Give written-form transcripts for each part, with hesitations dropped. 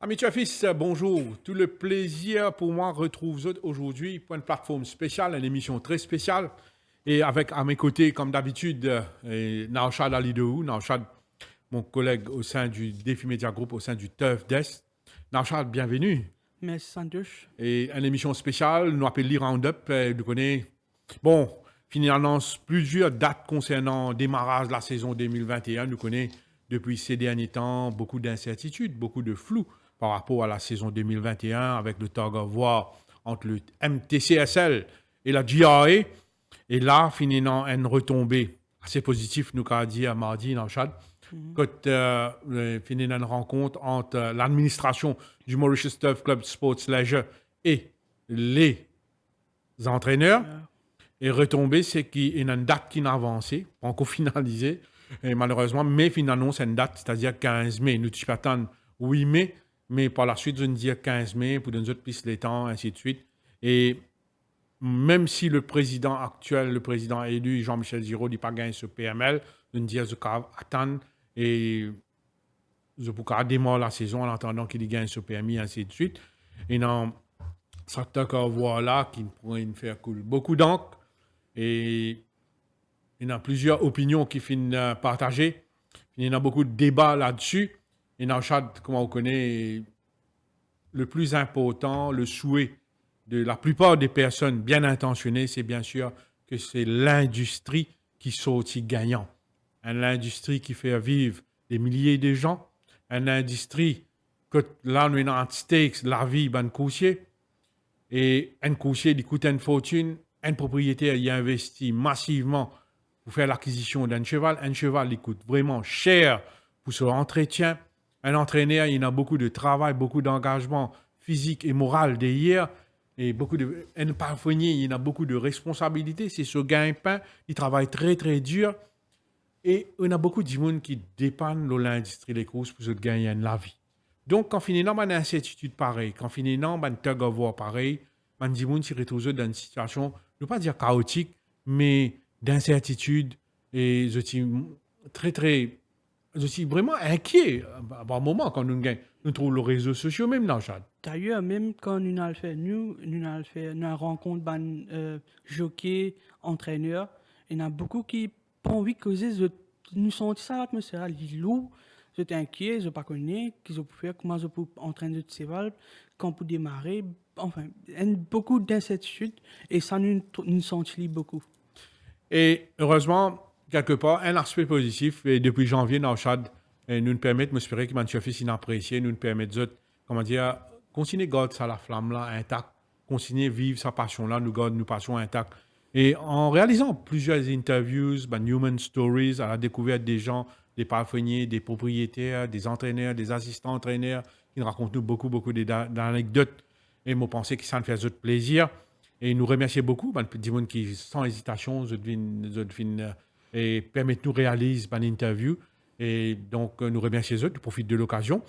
Amis fils, bonjour. Tout le plaisir pour moi retrouve aujourd'hui pour une plateforme spéciale, une émission très spéciale. Et avec à mes côtés, comme d'habitude, Naushad Alidou, Naushad, mon collègue au sein du Défi Media Group, au sein du TUF Desk. Naushad, bienvenue. Merci Santosh. Et une émission spéciale, nous appelons Roundup, nous connaissons. Bon, finalement, plusieurs dates concernant le démarrage de la saison 2021. Nous connaissons depuis ces derniers temps beaucoup d'incertitudes, beaucoup de flou par rapport à la saison 2021 avec le tug of war entre le MTCSL et la GRA. Et là, finalement, une retombée assez positive, nous avons dit à mardi dans le chat. Quand finalement une rencontre entre l'administration du Mauritius Turf Club Sports Leisure et les entraîneurs. Et retombée, c'est qu'il y a une date qui n'a avancé, pas encore finalisée, et malheureusement, mais finalement, c'est une date, c'est-à-dire 15 mai. Nous devons attendre 8 mai, mais par la suite, je ne dire 15 mai pour donner autres pistes les temps, ainsi de suite. Et même si le président actuel, le président élu, Jean-Michel Giraud, n'a pas gagné ce PML, je ne dire je peux attendre et je peux démarrer la saison en attendant qu'il gagne ce PMI, ainsi de suite. Et dans certains cas, voilà, qui pourraient faire couler beaucoup d'encre. Et il y a plusieurs opinions qui finissent partagées. Il y a beaucoup de débats là-dessus. Et dans le chat, comme on connaît, le plus important, le souhait de la plupart des personnes bien intentionnées, c'est bien sûr que c'est l'industrie qui sortit gagnant. Une industrie qui fait vivre des milliers de gens. Une industrie que là, nous avons en stakes la vie d'un coursier. Et un coursier, il coûte une fortune. Un propriétaire y investit massivement pour faire l'acquisition d'un cheval. Un cheval, il coûte vraiment cher pour son entretien. Un entraîneur, il a beaucoup de travail, beaucoup d'engagement physique et moral derrière. Et un parfumeur, il a beaucoup de responsabilités. C'est ce gagne-pain. Il travaille très, très dur. Et on a beaucoup de gens qui dépendent de l'industrie des courses pour se gagner la vie. Donc, quand finalement, on a une incertitude pareille, quand finalement, on a un tug of war pareil, on a des gens qui se retrouvent dans une situation, je ne veux pas dire chaotique, mais d'incertitude. Et je suis très, très. Je suis vraiment inquiet à un moment quand nous trouvons les réseaux sociaux, même dans le chat. D'ailleurs, même quand nous avons fait, une rencontre ban jockey, entraîneur, il y en a beaucoup qui ont envie de causer, nous sentir ça, l'atmosphère, les loups, je suis inquiet, je ne pas connaître, qu'ils ont pu faire, comment je peux entraîner de cheval, quand pour démarrer, enfin, il y a beaucoup d'incertitudes et ça nous sentit beaucoup. Et heureusement, quelque part, un aspect positif, et depuis janvier, dans le chat, nous permet de m'espérer que mon fils inapprécié, nous permet de, comment dire, continuer à garder ça, la flamme là, intacte, continuer à vivre sa passion là, nous garder nos passions intactes. Et en réalisant plusieurs interviews, Human Stories, à la découverte des gens, des parfumeurs, des propriétaires, des entraîneurs, des assistants entraîneurs, qui nous racontent nous beaucoup, beaucoup d'anecdotes. Et moi, pensais que ça nous fait plaisir. Et nous remercier beaucoup, des gens qui, sans hésitation, et permettent nous réaliser une interview. Et donc, nous remercier eux, nous profitons de l'occasion.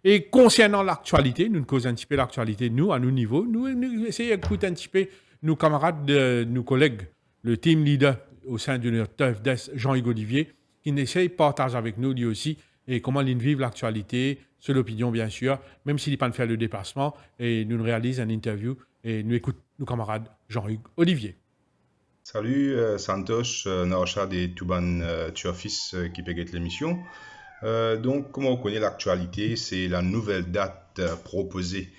Et concernant l'actualité, nous causons un petit peu l'actualité, nous, à nos niveaux, nous essayons d'écouter un petit peu nos camarades, nos collègues, le team leader au sein de notre TUF Desk, Jean-Hugues Olivier, qui essaye de partager avec nous, lui aussi, et comment ils vivent l'actualité, sur l'opinion, bien sûr, même s'il n'est pas de faire le déplacement, et nous réalisons une interview, et nous écoutons nos camarades Jean-Hugues Olivier. Salut Santosh, Naoshad et Touban Tuafis qui péguettent l'émission. Donc, comme on connaît l'actualité, c'est la nouvelle date proposée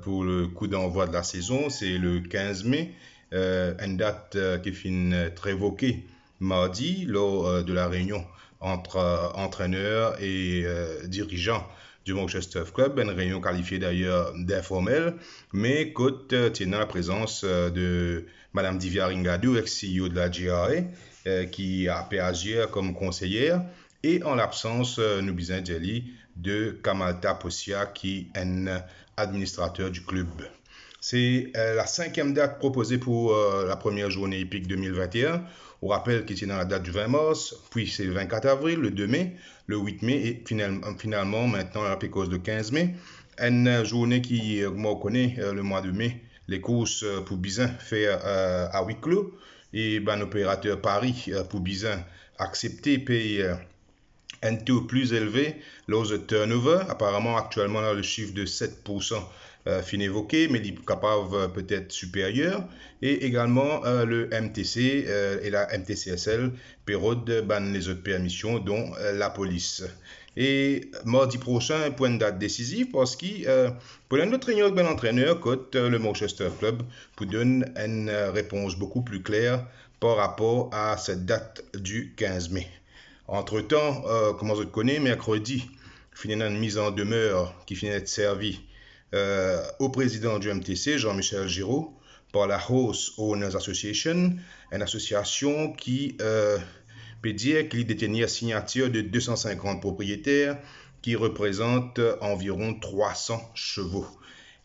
pour le coup d'envoi de la saison, c'est le 15 mai, une date qui finit très évoquée mardi lors de la réunion entre entraîneurs et dirigeants du Mauritius Turf Club, une réunion qualifiée d'ailleurs d'informelle, mais côte tenant la présence de Madame Divya Ringadou, ex-CEO de la GRA, qui a pu agir comme conseillère, et en l'absence, Noubizin Djeli, de Kamalta Possia, qui est un administrateur du club. C'est la 5e date proposée pour la première journée hippique 2021. On rappelle qu'il était dans la date du 20 mars, puis c'est le 24 avril, le 2 mai, le 8 mai et finalement maintenant la pécose le 15 mai. Une journée qui, moi, on connaît le mois de mai, les courses pour Bizin fait à huis clos et ben, l'opérateur Paris pour Bizin accepté paye un taux plus élevé lors de turnover. Apparemment, actuellement, là, le chiffre de 7% fin évoqué, mais il est capable peut-être supérieur. Et également, le MTC et la MTCSL période ban les autres permissions, dont la police. Et mardi prochain, point de date décisive parce que pour notre réunion avec l'entraîneur, le Manchester Club, pour donner une réponse beaucoup plus claire par rapport à cette date du 15 mai. Entre-temps, comme vous le connaissez, mercredi, finit une mise en demeure qui finit d'être servie au président du MTC, Jean-Michel Giraud, par la House Owners Association, une association qui peut dire qu'il détenait la signature de 250 propriétaires qui représentent environ 300 chevaux.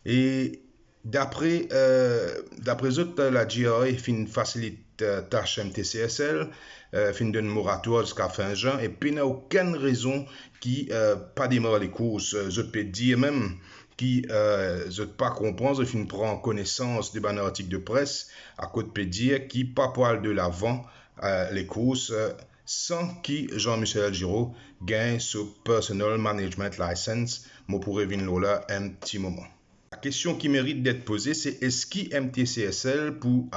Et d'après eux, la GRA facilite tâche MTCSL, fin d'un moratoire jusqu'à fin juin, et puis il n'y a aucune raison qui pas démarrer les courses. Je peux dire même qui je ne pas comprendre, je prends connaissance de ban article de presse à côté peut dire qui pas poil de l'avant les courses sans qui Jean-Michel Giraud gagne ce Personal Management License. Moi pourrais venir là un petit moment. La question qui mérite d'être posée, c'est est-ce que MTCSL pour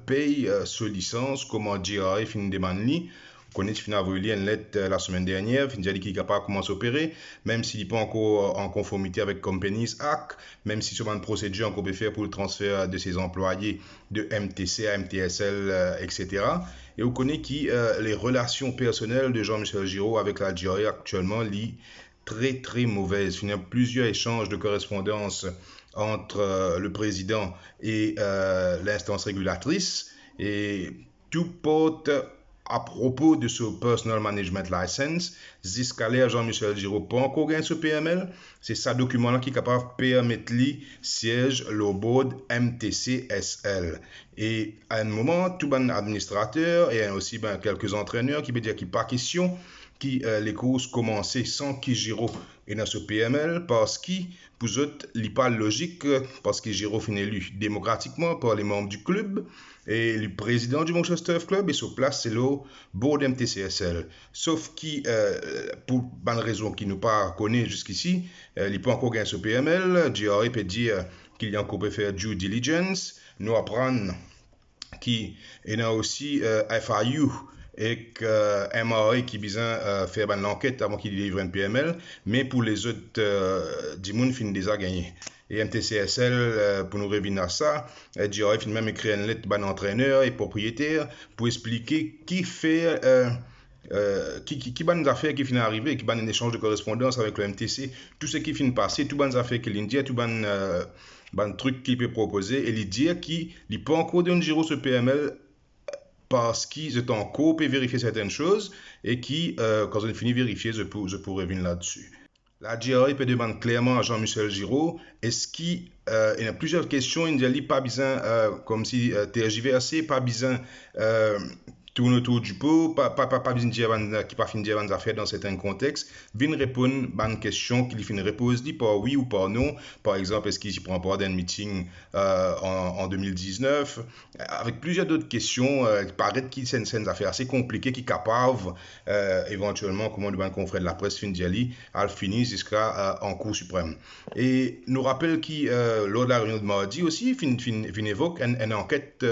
payer ce licence comment GRA fin demande li. Vous connaissez fin envoyé une lettre la semaine dernière, fin dit qu'il est capable de commencer à opérer, même s'il n'est pas encore en conformité avec Companies Act, même si sur une procédure encore peut faire pour le transfert de ses employés de MTC à MTSL, etc. Et vous connaissez que les relations personnelles de Jean-Michel Giraud avec la GRA actuellement sont très très mauvaises. Il y a plusieurs échanges de correspondance entre le président et l'instance régulatrice et tout porte à propos de ce Personal Management License. Jusqu'à l'air Jean-Michel Giraud pas encore gagné ce PML. C'est ce document-là qui est capable de permettre lui siège le board MTCSL. Et à un moment, tout bon administrateur et aussi quelques entraîneurs qui veut dire qu'il n'y a pas question qui les courses commencent sans qui Giraud est dans ce PML parce que pour eux, il n'est pas logique parce que Giraud est élu démocratiquement par les membres du club et le président du Manchester Club et sur place c'est le board MTCSL. Sauf qui, pour bonne raison qui nous pas connaît jusqu'ici, il n'est pas encore gagné ce PML. GRA peut dire qu'il y a encore peut faire due diligence. Nous apprendre qui est aussi FIU et que MRA qui besoin faire l'enquête avant qu'il livre un PML, mais pour les autres, du monde fin déjà gagné. Et MTCSL, pour nous revenir à ça, GRA fin même écrit une lettre à l'entraîneur et propriétaire pour expliquer qui fait qui bonnes affaires qui finissent arriver, qui bonnes un échange de correspondance avec le MTC, tout ce qui finit passer, tout bonnes affaires qu'il dit, tout bonnes trucs qu'il peut proposer, et il dit qu'il n'est pas encore de Giraud ce PML parce qu'ils sont en cours pour vérifier certaines choses et qui, quand on finit de vérifier, je pourrais venir là-dessus. La GRA peut demander clairement à Jean-Michel Giraud, est-ce qu'il y a plusieurs questions, il ne dit pas besoin, comme si tergiversé, pas besoin tourne autour du pot, pas besoin de dire qui pas fin de dire des affaires dans certains contextes, vient répondre à une question qu'il finit répondre, dit par oui ou par non. Par exemple, est-ce qu'il prend part d'un meeting en 2019, avec plusieurs d'autres questions, il paraît qu'il c'est une affaire assez compliquée qui est capable éventuellement, comme on dit, confrère de la presse fin d'y aller, finir jusqu'à en Cour suprême. Et nous rappelle qu'il lors de la réunion de mardi aussi, fin évoque une enquête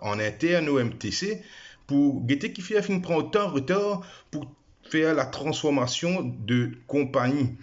en interne au MTC pour guetter qui fait prend autant de retard pour faire la transformation de compagnie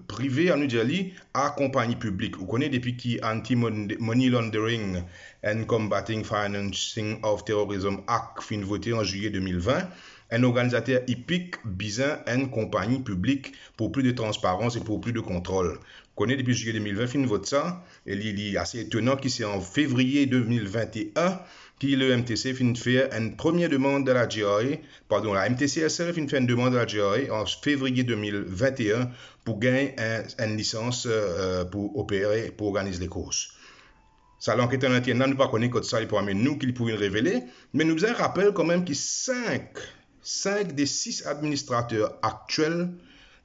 privée en New Delhi à compagnie publique. Vous connaissez depuis qui Anti-Money Laundering and Combating Financing of Terrorism Act fin voté en juillet 2020. Un organisateur hippique besoin une compagnie publique pour plus de transparence et pour plus de contrôle. Vous connaissez depuis juillet 2020 fin vote ça et il est assez étonnant qu'il c'est en février 2021 qui le MTC fin fait une première demande de la GRA, pardon, la MTCSL fin fait une demande de la GRA en février 2021 pour gagner une licence pour opérer, pour organiser les courses. Ça l'enquête en interne, nous ne connaissons pas ça, il pourra nous qu'il pourrait révéler, mais nous un rappel quand même que 5 des 6 administrateurs actuels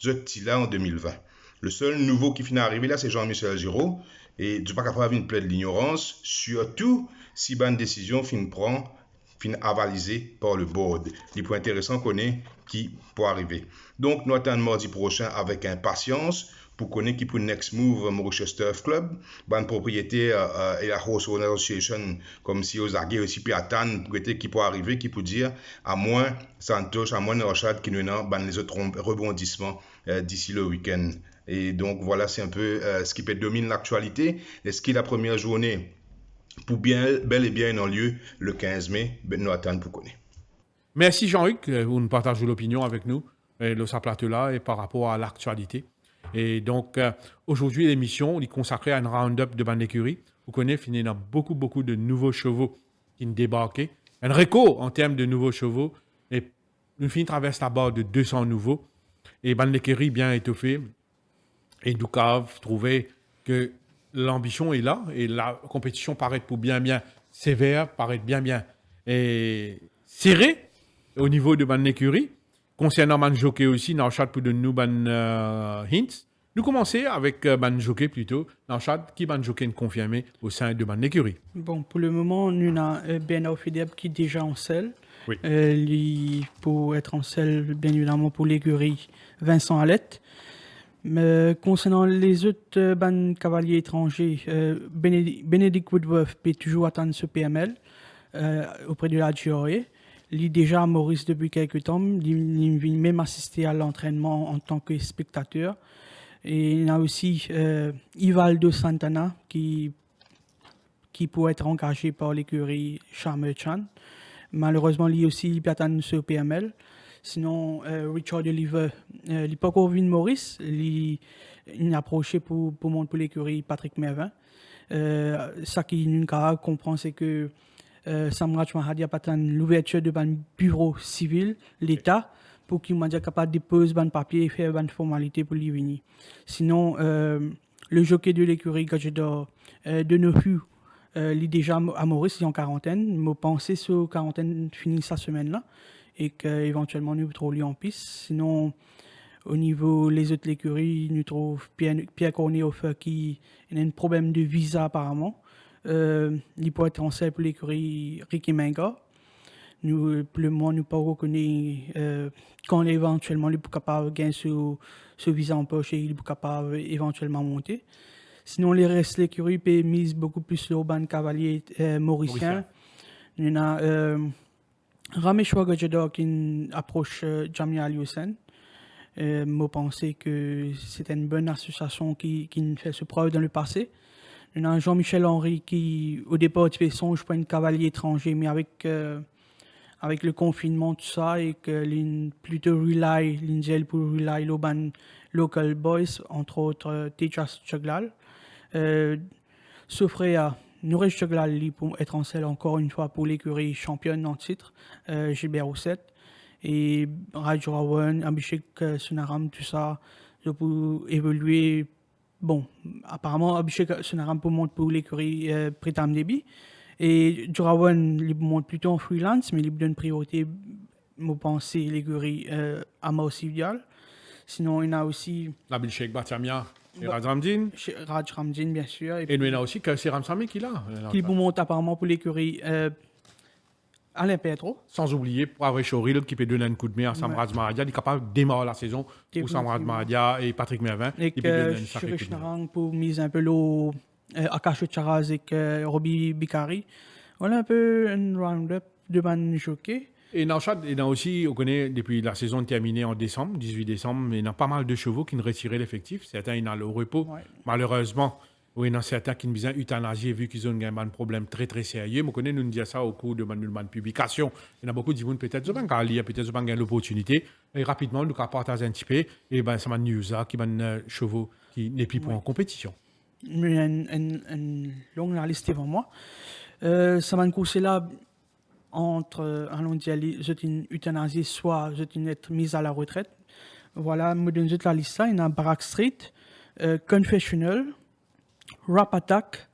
sont là en 2020. Le seul nouveau qui finit d'arriver là, c'est Jean-Michel Giraud. Et je ne suis pas capable de plaide l'ignorance, surtout si une décision fin prend fin avalisé par le board. Les points intéressants qu'on est qui pour arriver. Donc, nous attendons mardi prochain avec impatience pour connaître qui pour le next move Mauritius Turf Club. Bonne propriété et la Horse Owner Association, comme si aux aguets aussi, puis attendre pour qui pour arriver, qui pour dire, à moins Santosh, à moins Norchad, qui nous ont les autres rebondissements d'ici le week-end. Et donc, voilà, c'est un peu ce qui peut dominer l'actualité. Est-ce que la première journée, pour bel et bien en lieu, le 15 mai, nous attendons pour connaître. Merci Jean-Luc, vous nous partagez l'opinion avec nous, le Saplateau-là, et par rapport à l'actualité. Et donc, aujourd'hui, l'émission est consacrée à un round-up de bande d'écurie. Vous connaissez, il y a beaucoup de nouveaux chevaux qui ont débarqué. Un record en termes de nouveaux chevaux. Et nous finissons traverse la barre de 200 nouveaux. Et bande d'écurie bien étoffée. Et nous avons trouvé que l'ambition est là. Et la compétition paraît pour bien sévère, paraît bien et serrée au niveau de bande d'écurie. Concernant ban jockey aussi, dans le chat pour de nous ban hints. Nous commençons avec ban jockey plutôt, dans le chat qui ban jockey confirmé au sein de ban d'écurie. Bon, pour le moment, nous avons Bernard Fideb qui est déjà en selle. Oui. Pour être en selle, bien évidemment, pour l'écurie, Vincent Alette. Mais concernant les autres ban cavaliers étrangers, Bénédicte Woodworth peut toujours atteindre ce PML auprès de la GRA. Il est déjà à Maurice depuis quelques temps. Il vient même assister à l'entraînement en tant que spectateur. Et il y a aussi Ivaldo Santana qui pourrait être engagé par l'écurie Charmer Chan. Malheureusement, lui aussi, il peut atteindre ce PML. Sinon, Richard Oliver, il n'est pas encore venu de Maurice. Il est approché pour monter pour l'écurie Patrick Mervin. Ça qui nous comprend, c'est que Samraj Mahadi a atteint l'ouverture de un bureau civil, l'État, pour qu'il soit capable de déposer un papier et faire une formalité pour lui venir. Sinon, le jockey de l'écurie Gadjedor de Nohu, il est déjà à Maurice, il est en quarantaine. Je pense que cette quarantaine finit cette semaine-là et qu'éventuellement nous trouvons lui en piste. Sinon, au niveau des autres écuries, nous trouvons Pierre Cornéhofer qui a un problème de visa apparemment. Il peut être en selle pour l'écurie Ricky Menga. Nous, pour le moment, nous ne pas reconnaître quand éventuellement il est capable de gagner ce visa en poche et il est capable éventuellement monter. Sinon, les restes de l'écurie peut mise beaucoup plus sur le ban cavalier mauricien. Il y a Rameshwar Gadjedor qui approche Jamia Ali Hussein. Je pense que c'est une bonne association qui fait ce preuve dans le passé. Il y a Jean-Michel Henry qui, au départ, tu fais songe pour un cavalier étranger, mais avec le confinement, tout ça, et que plutôt rely, l'ingel pour rely l'oban local boys, entre autres Tejas Chaglal. Sofrea, Nouraj Chaglal, pour être en selle encore une fois pour l'écurie championne en titre, Gilbert Rousset. Et Raj Rawan, Abhishek Sunaram, tout ça, pour évoluer. Bon, apparemment, Abhishek Sunaram peut monter pour l'écurie Pritam Debi. Et Jurawan, il monte plutôt en freelance, mais il donne priorité, je pense, l'écurie Ama Sivial. Sinon, il y a aussi. Abhishek Batiamia et Raj Ramdin. Raj Ramdin, bien sûr. Et nous, il y a aussi que c'est Ramsami qui l'a. Qui monte apparemment pour l'écurie Alain Petro. Sans oublier, pour avoir Choril qui peut donner un coup de main à Samraj Mahadia, il est capable de démarrer la saison pour Samraj Mahadia et Patrick Mervin. Et que Chirish Narang pour mise un peu l'eau Akash Charaz et Robbie Bikari. Voilà un peu un round-up de ban jockey. Et dans le chat, il y a aussi, on connaît, depuis la saison terminée en décembre, 18 décembre, il y a pas mal de chevaux qui ont retiré l'effectif. Certains, ils sont au repos. Ouais. Malheureusement, oui, il y en a certains qui ont besoin d'euthanasier vu qu'ils ont un problème très sérieux. On connaît, nous disons ça au cours de ma publication. Il y en a beaucoup qui disent peut-être qu'il y a peut-être l'opportunité. Et rapidement, nous partagons un petit peu. Et ben, c'est un news qui est un chevaux qui n'est plus pour en compétition. Une longue liste devant moi. Ça m'a course là entre, allons dire, une euthanasie, soit être mise à la retraite. Voilà, je donne la liste là. Il y a Barak Street, Confessional, Rap Attack,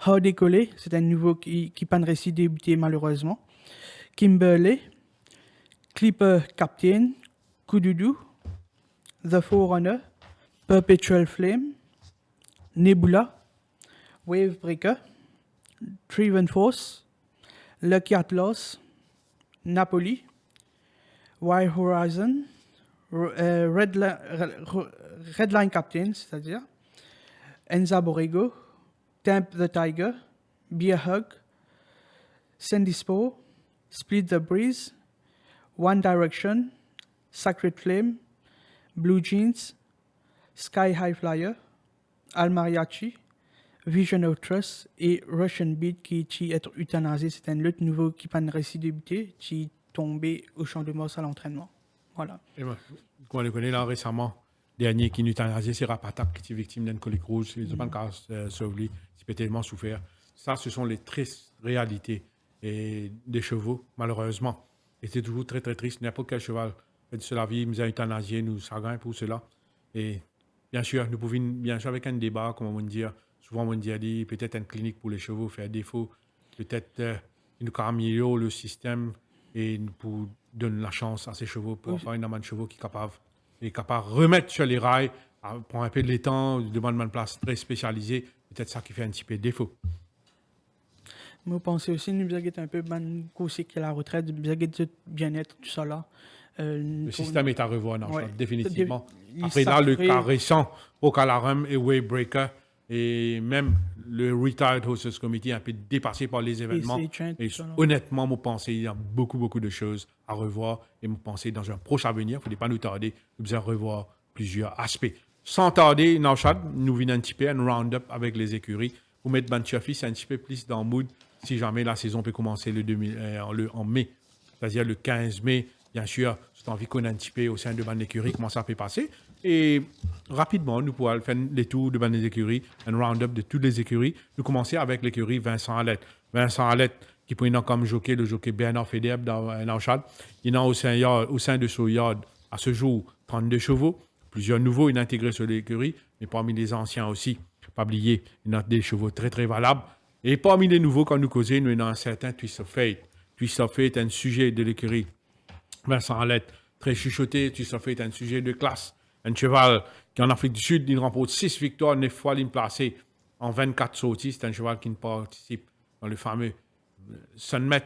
How Décoller, c'est un nouveau qui pas réussi débuter malheureusement. Kimberley, Clipper Captain, Koudoudou, The Forerunner, Perpetual Flame, Nebula, Wavebreaker, Triven Force, Lucky Atlas, Napoli, Wild Horizon, Red Line Captain, c'est-à-dire Enza Borrego, Temp the Tiger, Beer Hug, Sandispo, Split the Breeze, One Direction, Sacred Flame, Blue Jeans, Sky High Flyer, Al Mariachi, Vision of Trust et Russian Beat qui est euthanasié. C'est un lutte nouveau qui pas de récit débuté, qui est tombé au champ de Mars à l'entraînement. Voilà. Et moi, comme on le connaît là récemment, dernier qui nous a rasé, c'est Rapatak qui était victime d'un colique rouge. Ils n'ont pas sauvé, ils ont tellement souffert. Ça, ce sont les tristes réalités des chevaux, malheureusement. Et c'est toujours très, très triste. N'importe quel cheval fait de la vie, nous a euthanasié, nous sagrins pour cela. Et bien sûr, nous pouvons, bien sûr, avec un débat, comme on dit, souvent on dit peut-être une clinique pour les chevaux fait défaut, peut-être nous améliorons le système et nous pour donner la chance à ces chevaux pour avoir une amende de chevaux qui est capable de remettre sur les rails, prendre un peu de temps, demander une place très spécialisée, peut-être ça qui fait un petit peu de défaut. Moi, je pense aussi que nous avons un peu aussi que la retraite, nous avons de bien-être, tout ça là. Le système est à revoir, non, Ouais. définitivement. Il Après là, le sacré- cas récent, au Calarum et Waybreaker, et même le Retired Horses Committee un peu dépassé par les événements. c'est Trent, Et tout ça, là. honnêtement, moi, pense qu'il y a beaucoup, beaucoup de choses à revoir. Et moi, pense dans un prochain avenir, il ne faut pas nous tarder, nous allons revoir plusieurs aspects. Sans tarder, Nauchad, nous venons un petit peu un round-up avec les écuries pour mettre Banchafis un petit peu plus dans le mood si jamais la saison peut commencer en mai, c'est-à-dire le 15 mai. Bien sûr, c'est envie qu'on a un petit peu au sein de Ban d'écurie, comment ça peut passer. Et rapidement, nous pourrons faire les tours de Ban des écuries, un round-up de toutes les écuries. Nous commençons avec l'écurie Vincent Alette. Vincent Alette, qui peut être comme jockey, le jockey Bernard Fedeb dans Nauchad. Il a au sein de son yard, à ce jour, 32 chevaux. Plusieurs nouveaux, il a intégré sur l'écurie, mais parmi les anciens aussi, pas oublier, il a des chevaux très, très valables. Et parmi les nouveaux, quand nous causons, nous avons un certain Twist of Fate. Twist of Fate est un sujet de l'écurie Vincent Alette, très chuchoté. Twist of Fate est un sujet de classe. Un cheval qui, en Afrique du Sud, il remporte 6 victoires, 9 fois placé en 24 sorties. C'est un cheval qui ne participe dans le fameux Sunmet.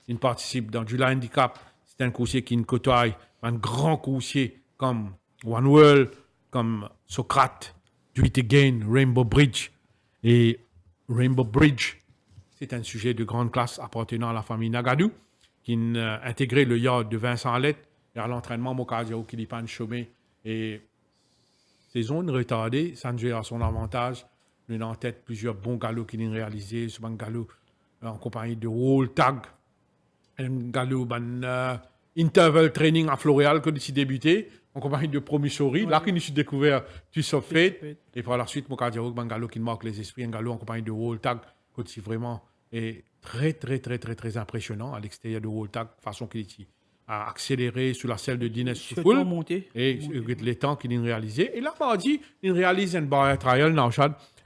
Il participe dans du handicap. C'est un coursier qui ne côtoie un grand coursier comme One World, comme Socrate, Do It Again, Rainbow Bridge. Et Rainbow Bridge, c'est un sujet de grande classe appartenant à la famille Nagadou, qui a intégré le yard de Vincent Alette et à l'entraînement Mokadio Kilipan Chomé. Et saison retardée, ça nous à son avantage. Nous avons en tête plusieurs bons galops qu'il a réalisés, ce bon galop en compagnie de Wall Tag, un galop interval training à Floréal que nous débuté en compagnie de Promissory. Là, qu'il nous a découvert Twist of Fate. Et par la suite, Mokadio, un galop qui marque les esprits, un galop en compagnie de Wall Tag, qui vraiment est très, très, très, très, très impressionnant à l'extérieur de Wall Tag, façon qu'il est à accélérer sur la selle de Dines Soufoul et les temps qu'il a réalisé. Et là, mardi, il réalise un barrier trial,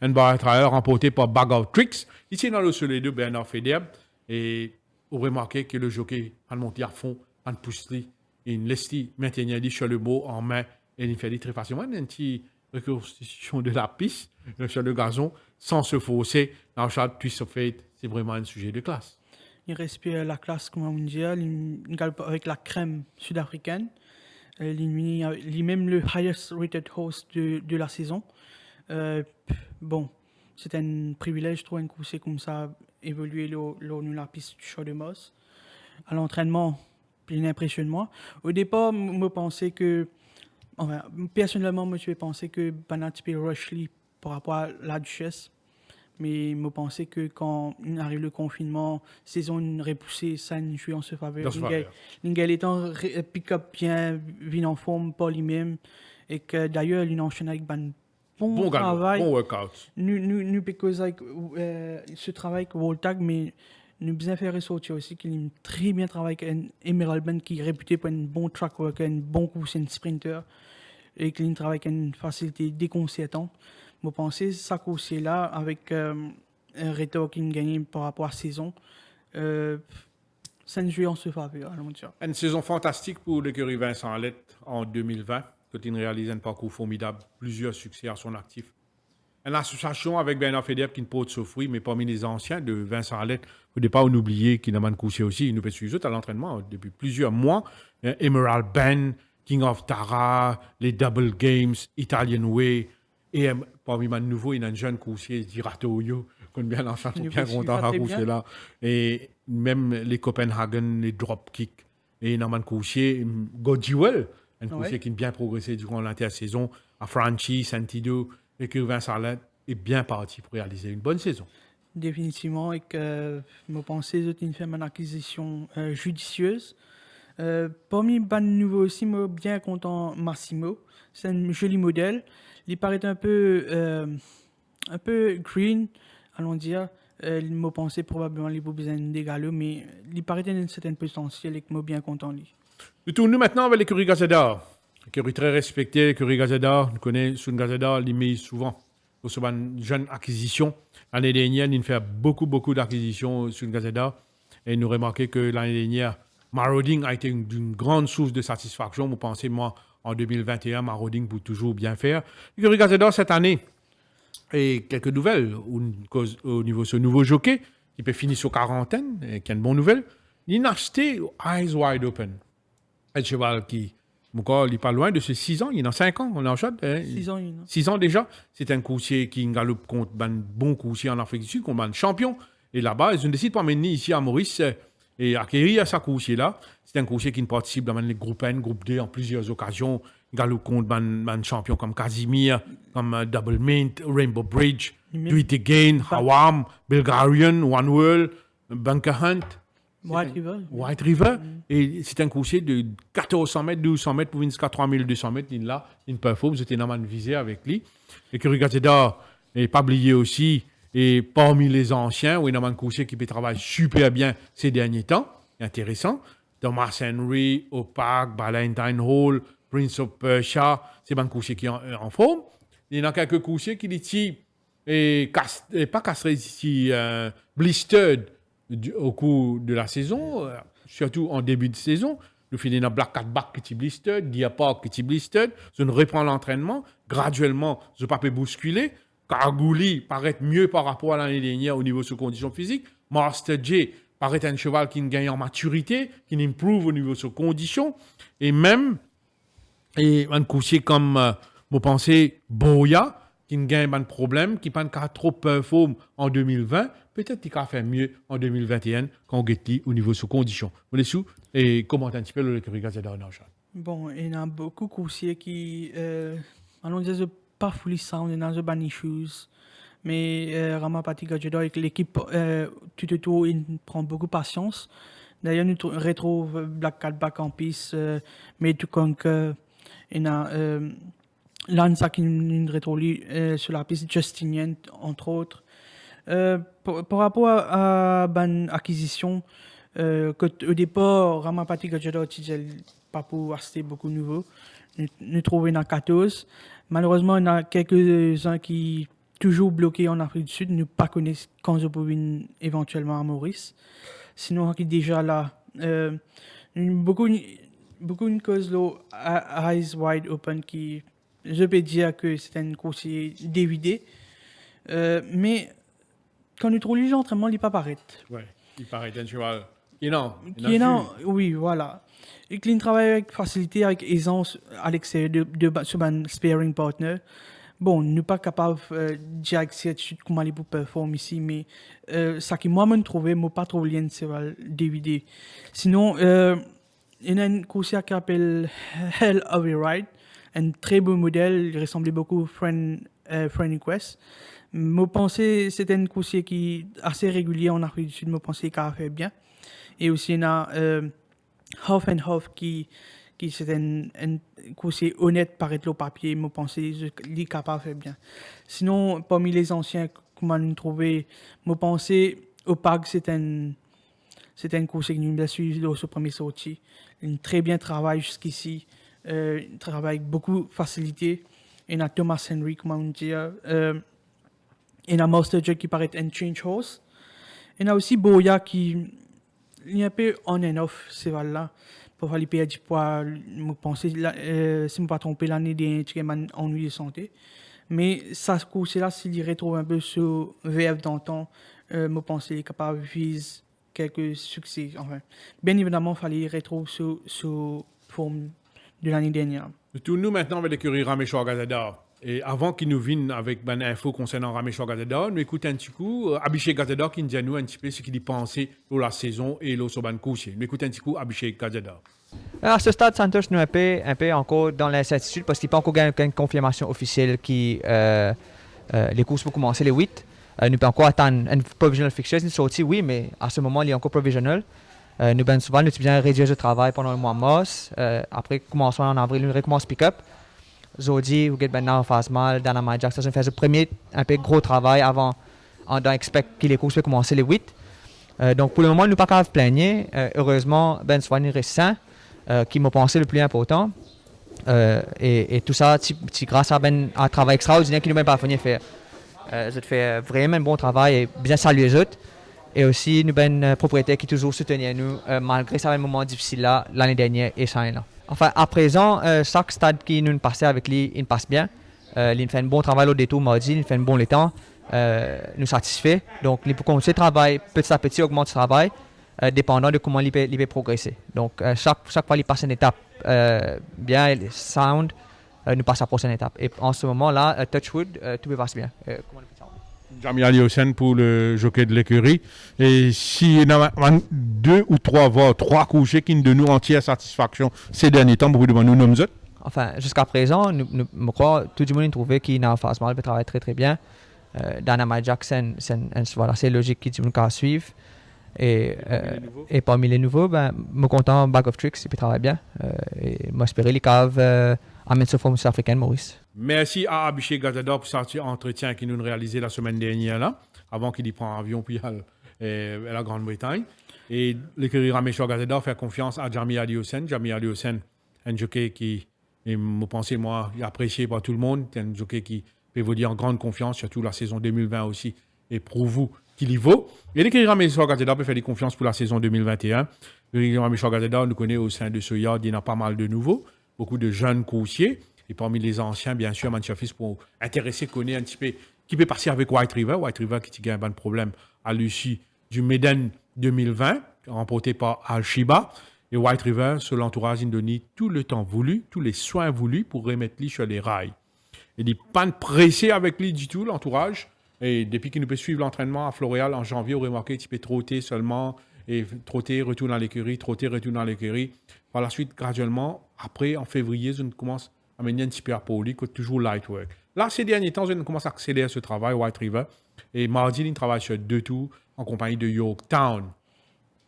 un barrier trial remporté par Bag of Tricks. Ici, dans le soleil de Bernard Fedeb. Et vous remarquez que le jockey a monté à fond, a poussé, il laisse maintenir sur le mot en main et il fait très facilement une petite reconstitution de la piste sur le gazon sans se fausser. Nauchad, Twist of Fate, c'est vraiment un sujet de classe. Il respire la classe mondiale, il galope avec la crème sud-africaine. Il est même le highest rated horse de la saison. Bon, c'est un privilège, je trouve, un coursier comme ça, évoluer la piste du Champ de Mars. À l'entraînement, il impressionne moi. Au départ, je pensais que, enfin, personnellement, je pensais que Banatipé Rushley par rapport à la Duchesse. Mais je pensais que quand il arrive le confinement, saison repoussée, ça ne joue en se faveur. L'Ingel étant pick-up bien, vient en forme par lui-même. Et que d'ailleurs, il enchaîne avec un bon travail. Bon workout. Nous parce avec ce travail avec Voltag, mais nous bien faire ressortir aussi qu'il a très bien travaillé avec un Emerald Band qui est réputé pour un bon track worker, un bon coursier, un sprinter. Et qu'il travaille avec une facilité déconcertante. Je pense que ça coursier-là, avec un retour qu'il a gagné par rapport à la saison, ça ne joue en se faveur. Une saison fantastique pour l'écurie Vincent Alette en 2020, quand il réalise un parcours formidable, plusieurs succès à son actif. une association avec Bernard Feder qui ne peut souffrir, mais parmi les anciens de Vincent Allette, il ne faut pas en oublier qu'il n'a pas couché aussi. Il nous fait suivre à l'entraînement depuis plusieurs mois. Emerald Ben, King of Tara, les Double Games, Italian Way. Et parmi les nouveaux, il y a un jeune coursier, Dirato Oyo, qu'on est bien enchanté, bien content à coucher là. Et même les Copenhagen, les Dropkick. Et il y a un coursier, Godjewel, un coursier qui a bien progressé durant l'intersaison, à Franchi, Santido, et que Vincent Allette est bien parti pour réaliser une bonne saison. Définitivement, et que je pense que c'est une ferme acquisition judicieuse. Parmi les nouveaux aussi, je suis bien content Massimo. C'est un joli modèle. Il paraît un peu green, allons dire. Je pensais probablement qu'il besoin d'égaler, mais il paraît un certain potentiel et que je suis bien content. Nous tournons maintenant avec l'écurie Gazeta. L'écurie très respectée, l'écurie Gazeta. Nous connaissons Sun Gazeta, il met souvent sur une jeune acquisition. L'année dernière, il fait beaucoup d'acquisitions sur Gazeta. Et nous remarquons que l'année dernière, Marauding a été d'une grande source de satisfaction. Vous pensez, moi, en 2021, Marauding peut toujours bien faire. L'écurie Gazeta, cette année, et quelques nouvelles au niveau de ce nouveau jockey, qui peut finir sur quarantaine, et qui a une bonne nouvelle. Il a acheté Eyes Wide Open. Un cheval qui, il n'est pas loin de ses 6 ans, il est dans 5 ans, on est en chat. 6 ans, 6 ans déjà. C'est un coursier qui galope contre un bon coursier en Afrique du Sud, contre un champion. Et là-bas, ils ont décidé de m'amener ici à Maurice et acquérir ce coursier-là. C'est un coursier qui participe dans les groupes N, groupe D en plusieurs occasions. Il galope contre un champion comme Casimir, comme Double Mint, Rainbow Bridge, Do It Again, Hawam, Bulgarian, One World, Bunker Hunt. White River. Et c'est un coursier de 1400 mètres, 1200 mètres pour jusqu'à 3200 mètres. Il là, il performe. J'étais énormément visé avec lui. Et que Gazeta n'est pas oublié aussi. Et parmi les anciens, où il y a un coursier qui travaille super bien ces derniers temps. Intéressant. Thomas Henry, Opak, Valentine Hall, Prince of Persia. C'est un coursier qui est en forme. Il y en a quelques coursiers qui disent et pas castrés ici, blistered. Au cours de la saison, surtout en début de saison, nous finissons dans Black Cat Back qui est blistered, Diapark qui est blistered, je ne reprends l'entraînement, graduellement, je ne peux pas bousculer, Kargouli paraît mieux par rapport à l'année dernière au niveau de ses conditions physiques, Master J paraît un cheval qui gagne en maturité, qui improve au niveau de ses conditions, et même un coursier comme, vous pensez, Boya, qui gagne un problème, qui n'a pas trop performe en 2020, peut-être qu'il va faire mieux en 2021 quand on get au niveau de ses conditions. Vous les sous et commentez un petit peu le l'écurie Gazeta en Argent. Bon, il y a beaucoup de coursiers qui, allons dire, pas fully sound, il y a des bad issues. Mais Ramapati Gazeta avec l'équipe, tout autour, il prend beaucoup de patience. D'ailleurs, nous retrouvons Black Cat Back en piste, mais tout comme que il y a Lanza qui nous retrouve sur la piste, Justinian, entre autres. Par rapport à l'acquisition, au départ, Ramapati Gajada n'utilisait pas pour acheter beaucoup de nouveaux. Nous trouvons dans 14. Malheureusement, il y en a quelques-uns qui toujours bloqués en Afrique du Sud, ne pas connaissent quand je peux venir éventuellement à Maurice. Sinon, qui est déjà là. Beaucoup de causes là, Eyes Wide Open qui, je peux dire que c'est un coursier dévidé. Mais quand nous trouvons les gens entraînement, il n'est pas paraît. Oui, il paraît un cheval oui, voilà. Et qu'il travaille avec facilité, avec aisance à l'extérieur sur un sparring partner. Bon, nous ne sommes pas capables de dire comment il peut performer ici, mais ça qui moi me trouvé, je n'ai pas trouvé lien de cheval DVD. Sinon, il y a une coursière qui s'appelle Hell of a Ride, un très beau modèle, il ressemblait beaucoup à Friend Request. Je pensais que c'était un coursier qui est assez régulier en Afrique du Sud, je pensais qu'il a fait bien. Et aussi, il y a Huff and Huff qui c'est un coursier honnête par être le papier, je pensais qu'il est capable de faire bien. Sinon, parmi les anciens, comment nous trouver, je pensais au PAG, c'est un coursier qui nous a suivi dans ce premier sortie. Il très bien travaillé jusqu'ici, il travaille avec beaucoup de facilité. Il y a Thomas Henry, comment on dit, il y a Master J qui paraît un change horse. Il y a aussi Boya qui il y a un peu on and off, c'est là. Pour faire les perdre du poids, je pense, si je ne me pas trompé, l'année dernière, il y a un ennui de santé. Mais ça c'est là s'il retrouve un peu ce rêve d'antan, me penser capable de viser quelques succès. Enfin, bien évidemment, il fallait retrouver ce forme de l'année dernière. Retournons maintenant avec l'écurie Raméchois Gazador. Et avant qu'il nous vienne avec une info concernant Raméchois Gazador, nous écoutons un petit coup Abhishek Gazador qui nous dit à nous un petit peu ce qu'il pensait de la saison et le Soban Kouché. Nous écoutons un petit coup Abhishek Gazador. À ce stade, Santos nous est un peu encore dans l'incertitude parce qu'il n'y a pas encore une confirmation officielle qui les courses vont commencer les 8. Nous pouvons encore attendre une provisional fixture. Nous sorti, oui, mais à ce moment, il est encore provisional. Nous ben souvent, nous bien réduire le travail pendant le mois de mars. Après, commençons en avril, nous recommence pick-up. Zodi, vous êtes maintenant en phase mal, dans la Magic, ça fait le premier un peu gros travail avant, on expect que les courses vont commencer les 8. Donc pour le moment, nous ne pouvons pas plaigner. Heureusement, Ben Swan est sain, qui m'a pensé le plus important. Et tout ça, c'est grâce à un travail extraordinaire qu'il nous même pas fini de faire. Vous fait vraiment un bon travail et bien saluer les autres. Et aussi, nous avons un propriétaire qui toujours soutenait nous, malgré ça, un moment difficile là, l'année dernière et ça là. Enfin, à présent, chaque stade qui nous passait avec lui, il passe bien. Il fait un bon travail au détour mardi, il fait un bon temps, nous satisfait. Donc, il peut continuer le travail, petit à petit, augmenter le travail, dépendant de comment il peut progresser. Donc, chaque fois qu'il passe une étape bien, il est sound, nous passe à la prochaine étape. Et en ce moment-là, Touchwood, tout se passe bien. Jamie Aliosen pour le jockey de l'écurie. Et s'il y a 2 ou 3 voire 3 couchés qui nous donnent entière satisfaction ces derniers temps, beaucoup de nous nommons autres. Enfin, jusqu'à présent, je crois tout le monde a trouvé qu'il n'a pas mal, il travaille très très bien. Dana Mike Jackson, c'est logique qu'il nous suivre. Et parmi les nouveaux, je suis content, Bag of Tricks, il travaille bien. Et j'espère qu'il va amener ce forme sud-africaine, Maurice. Merci à Abhishek Gazador pour cet entretien qu'il nous a réalisé la semaine dernière, là, avant qu'il y prenne avion puis à la Grande-Bretagne. Et l'écurie Raméchois Gazador fait confiance à Jamie Aliosen. Jamie Aliosen, un jockey qui, je pense, moi, est apprécié par tout le monde. C'est un jockey qui peut vous dire en grande confiance, surtout la saison 2020 aussi, et prouve qu'il y vaut. Et l'écurie Raméchois Gazador peut faire des confiances pour la saison 2021. L'écurie Raméchois Gazador, nous connaît au sein de ce yard, il y en a pas mal de nouveaux, beaucoup de jeunes coursiers. Et parmi les anciens, bien sûr, Manchester Fils pour intéresser, connaître un petit peu qui peut passer avec White River. White River qui a un bon problème à l'issue du Maiden 2020, remporté par Al-Shiba. Et White River, sur l'entourage, il donne tout le temps voulu, tous les soins voulus pour remettre lui sur les rails. Il n'est pas pressé avec lui du tout, l'entourage. Et depuis qu'il nous peut suivre l'entraînement à Floréal en janvier, on remarque qu'il peut trotter seulement, et trotter, retourner dans l'écurie, trotter, retourner dans l'écurie. Par la suite, graduellement, après, en février, on commence à mener un petit peu à Pauli, qui est toujours light work. Là, ces derniers temps, on commence à accélérer ce travail, White River. Et mardi, il travaille sur 2 tours en compagnie de Yorktown.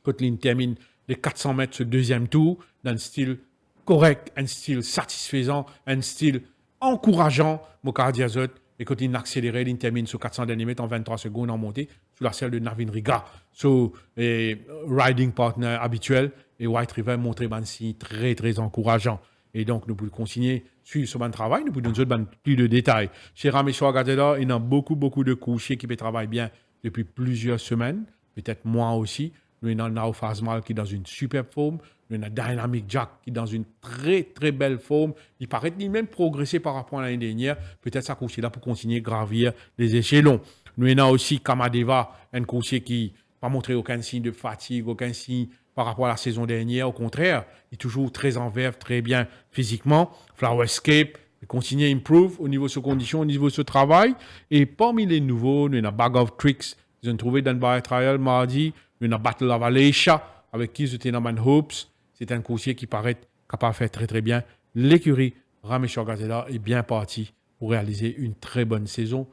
Quand il termine les 400 mètres ce deuxième tour, dans un style correct, un style satisfaisant, un style encourageant, Mokardiazot. Et quand il accélère, il termine sur 400 derniers mètres en 23 secondes en montée, sous la selle de Navin Riga, sur riding partner habituel. Et White River montre un signe très, très encourageant. Et donc, nous pouvons continuer suivre ce bon travail, nous pouvons donner plus de détails. Chez Raméchois Gazador, il y a beaucoup de couchers qui travaillent bien depuis plusieurs semaines, peut-être moi aussi. Nous avons Nao Fazmal qui est dans une superbe forme. Nous avons Dynamic Jack qui est dans une très, très belle forme. Il paraît qu'il même progressé par rapport à l'année dernière. Peut-être ça coucher là pour continuer à gravir les échelons. Nous avons aussi Kamadeva, un coursier qui n'a pas montré aucun signe de fatigue, aucun signe par rapport à la saison dernière. Au contraire, il est toujours très en verve, très bien physiquement. Flowerscape, il continue à improve au niveau de ses conditions, au niveau de ce travail. Et parmi les nouveaux, nous avons Bag of Tricks. Ils ont trouvé dans le Bar Trial mardi. Nous avons Battle of Aleicha, avec qui ils étaient dans Hopes. C'est un coursier qui paraît capable de faire très très bien. L'écurie Raméchois Gazador est bien parti pour réaliser une très bonne saison.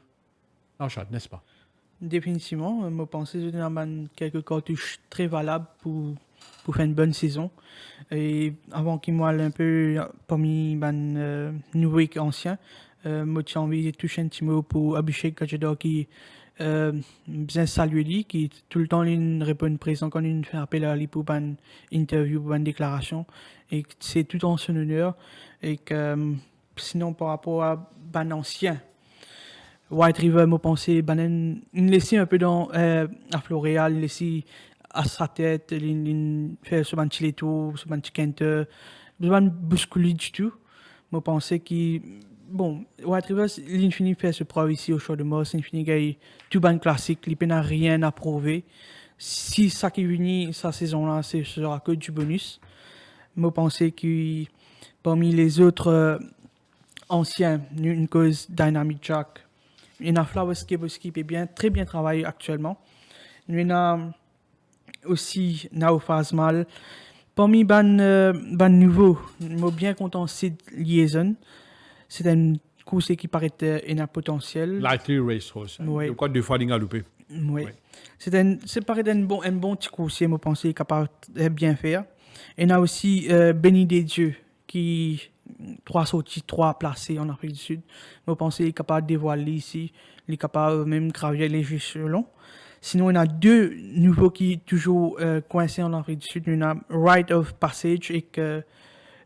En chat, n'est-ce pas? Définitivement, je pense que c'est quelques cartouches très valables pour faire une bonne saison. Et avant qu'il m'aille un peu parmi les nouveaux et anciens, j'ai envie de toucher un petit mot pour Abhishek Gazador qui bien saluer lui, qui tout le temps il répond présent quand il fait appel à lui pour une interview, pour une déclaration. Et c'est tout en son honneur. Et que sinon, par rapport à l'ancien, White River, je pensais, il laissait un peu à Floréal, il laissait à sa tête, il fait ce petit tour, ce petit quinteur, je ne bousculer du tout. Je pensais qu'il bon, White Rivers, l'Infini fait ce preuve ici au Show de Moss. L'Infini gagne tout ban classique. Il n'a rien à prouver. Si ça qui vient sa saison-là, ce sera que du bonus. Moi, je pense que parmi les autres anciens, une cause Dynamic Jack, il y a Flowers qui est très bien travaillé actuellement. Il y a aussi Nao Phasmal. Parmi les nouveaux, je suis bien content de Liaison. C'est un course qui paraît un potentiel. Lightly Racehorse. Oui. De quoi 2 fois l'ingaloupé. Oui. C'est paraît un bon petit coursier, je pense, qui est capable de bien faire. Et il y a aussi Béni des Dieux, qui 3 sorties, 3 placés en Afrique du Sud. Je pense qu'il est capable de dévoiler ici. Il est capable même de gravir les échelons. Sinon, il y a 2 nouveaux qui sont toujours coincés en Afrique du Sud. Il y a Rite of Passage et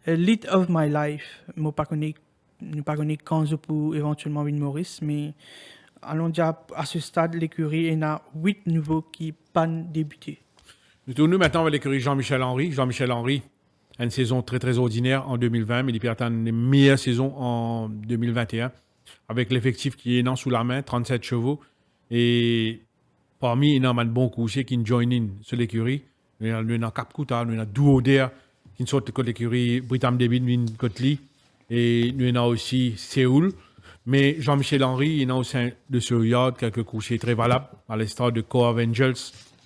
Lead of My Life. Je ne sais pas quand je peux éventuellement Win Maurice, mais allons dire à ce stade, l'écurie, il y a 8 nouveaux qui pas débuté. Nous tournons maintenant avec l'écurie Jean-Michel Henry. Jean-Michel Henry a une saison très, très ordinaire en 2020, mais il peut attendre une meilleure saison en 2021, avec l'effectif qui est non sous la main, 37 chevaux. Et parmi, il y a un bon coursier qui join in sur l'écurie. Il y a Cap Kouta, il y a Duoder qui sort de l'écurie Britam David, Kotli. Et il y a aussi Séoul. Mais Jean-Michel Henry, il y a au sein de ce yard quelques coursiers très valables, à l'instar de Core Angels.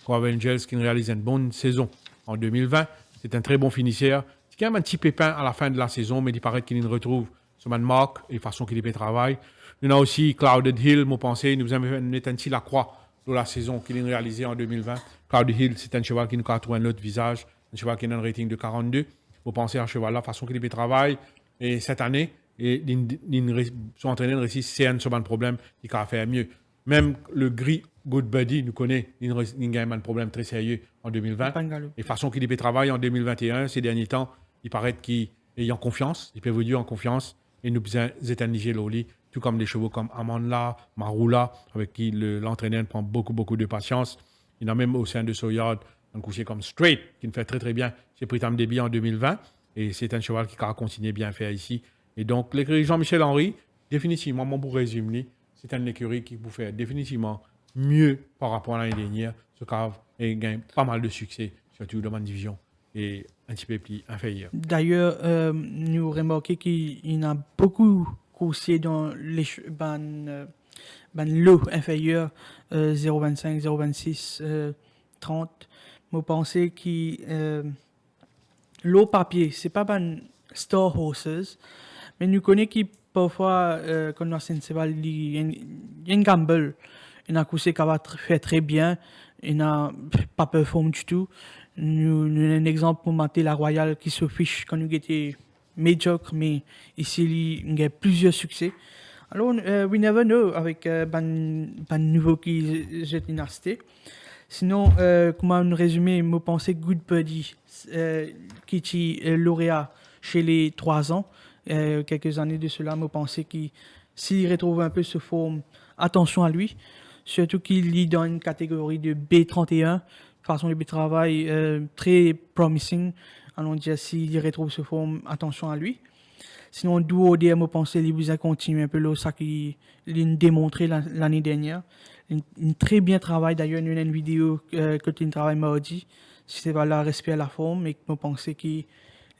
Core Angels qui réalise une bonne saison en 2020. C'est un très bon finisseur. C'est quand même un petit pépin à la fin de la saison, mais il paraît qu'il retrouve son man marque et façon qu'il fait travail. Il y a aussi Clouded Hill, moi pensez, nous avons ainsi la croix de la saison qu'il a réalisée en 2020. Clouded Hill, c'est un cheval qui nous a trouvé un autre visage, un cheval qui a un rating de 42. Vous pensez à ce cheval-là, façon qu'il fait travail. Et cette année, son entraîneur réussit, c'est un seul problème, il a fait mieux. Même le gris Good Buddy nous connaît, il a un problème très sérieux en 2020. Et façon qu'il fait travail en 2021, ces derniers temps, il paraît qu'il est en confiance, il peut vous dire en confiance, et nous éterniser l'oli, tout comme des chevaux comme Amandla, Marula, avec qui l'entraîneur prend beaucoup de patience. Il y a même au sein de Soyard un coucher comme Straight, qui nous fait très très bien chez Pritam Deby en 2020. Et c'est un cheval qui a continué bien faire ici. Et donc, l'écurie Jean-Michel Henry, définitivement, moi, pour résumer, c'est une écurie qui vous fait définitivement mieux par rapport à l'année dernière. Ce cave et gagne pas mal de succès, surtout dans ma division, et un petit peu plus inférieur. D'ailleurs, nous remarquons qu'il y a beaucoup coursiers dans les lots inférieurs, 0,25, 0,26, 30. Je pense que l'eau papier, c'est pas ban store horses, mais nous connaissons que parfois, quand on a un cheval, il y a une gamble. Il y a un coursier qui va faire très bien, il n'a pas performé du tout. Nous avons un exemple pour Maté la Royale qui se fiche quand nous étions médiocres, mais ici, il y a plusieurs succès. Alors, we never know avec ban nouveau qui est dynasté. Sinon, comment on résumé, je pensais Good Buddy, qui est lauréat chez les 3 ans, quelques années de cela, je pensais qu'il s'il retrouve un peu ce forme, attention à lui, surtout qu'il est dans une catégorie de B31, façon de travail très promising. Allons dire s'il retrouve ce forme, attention à lui. Sinon, Duo DM, je pensais qu'il a continué un peu là, ça qu'il a démontré l'année dernière. Un très bien travail, d'ailleurs, il y a une vidéo que tu travailles mardi, si c'est pas là, respect à la forme, et je pensais qu'il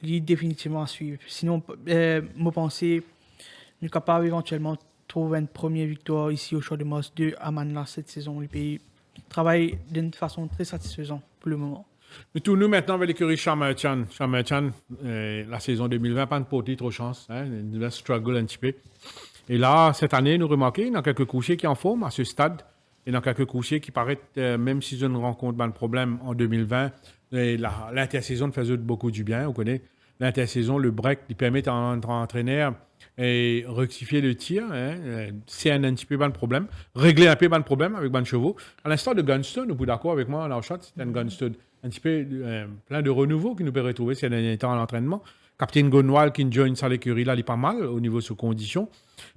est définitivement à suivre. Sinon, je pensais qu'il est capable éventuellement de trouver une première victoire ici au Show de Moss de Amanla cette saison. Le pays travaille d'une façon très satisfaisante pour le moment. Nous tournons maintenant avec l'écurie Chamerchan. Chamerchan, la saison 2020, pas de portée trop chance. Hein, il va struggle un petit peu. Et là, cette année, nous remarquons, il y a quelques couchers qui en forment à ce stade. Il y a quelques couchers qui paraissent, même si je ne rencontre pas de problème en 2020, l'intersaison faisait beaucoup du bien. On connaît l'intersaison, le break, il permet à un entraîneur et rectifier le tir. Hein, c'est un petit peu de problème. Régler un peu de problème avec ban chevaux. À l'instar de Gunstone, vous êtes d'accord avec moi, en shot, c'est un Gunstone un petit peu plein de renouveau qui nous peut retrouver ces derniers temps à l'entraînement. Captain Gonwal qui join sa l'écurie là, il est pas mal au niveau de ses conditions.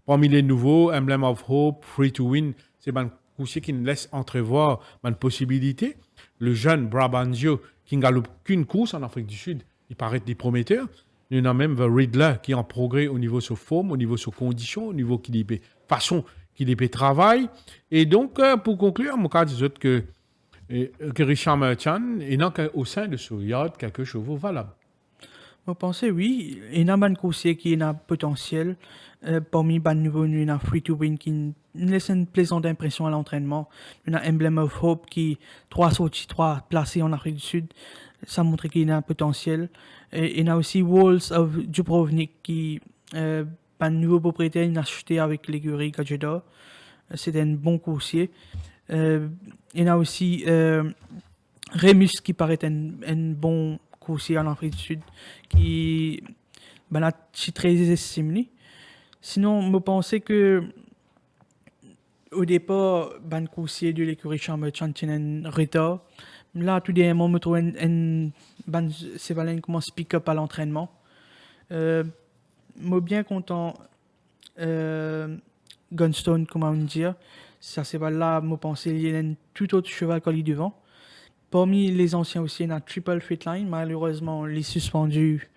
Parmi les nouveaux, Emblem of Hope, Free to Win, c'est un coursier qui nous laisse entrevoir une possibilité. Le jeune Brabantio qui n'a qu'une course en Afrique du Sud, il paraît des prometteurs. Il y en a même The Riddler qui est en progrès au niveau de sa forme, au niveau de ses conditions, au niveau qu'il y façon qu'il y travaille. Et donc, pour conclure, mon cas dit que Richard Merchant est donc au sein de ce yacht quelques chevaux valables. Je pense oui, il y a un coursier qui a un potentiel. Parmi les nouveaux, il y a Free to Win qui laisse une plaisante impression à l'entraînement. Il y a Emblem of Hope qui 3 sorties, 3 placés en Afrique du Sud. Ça montre qu'il a un potentiel. Et il y a aussi Walls of Dubrovnik qui un nouveau propriétaire il a acheté avec l'écurie Gadjeda. C'était un bon coursier. Il y a aussi Remus qui paraît un bon coursier en Afrique du Sud qui là, c'est très estimé. Sinon, je pensais que au départ, le coursier de l'écurie Merchant tinha un retard. Là, tout d'un moment, je trouve c'est valable comment speak up à l'entraînement. Je suis bien content. Gunstone, comment on dit. Ça, c'est là, je pensais qu'il y a un tout autre cheval collé devant. Parmi les anciens aussi, il y a un Triple Fitline. Malheureusement, il est suspendu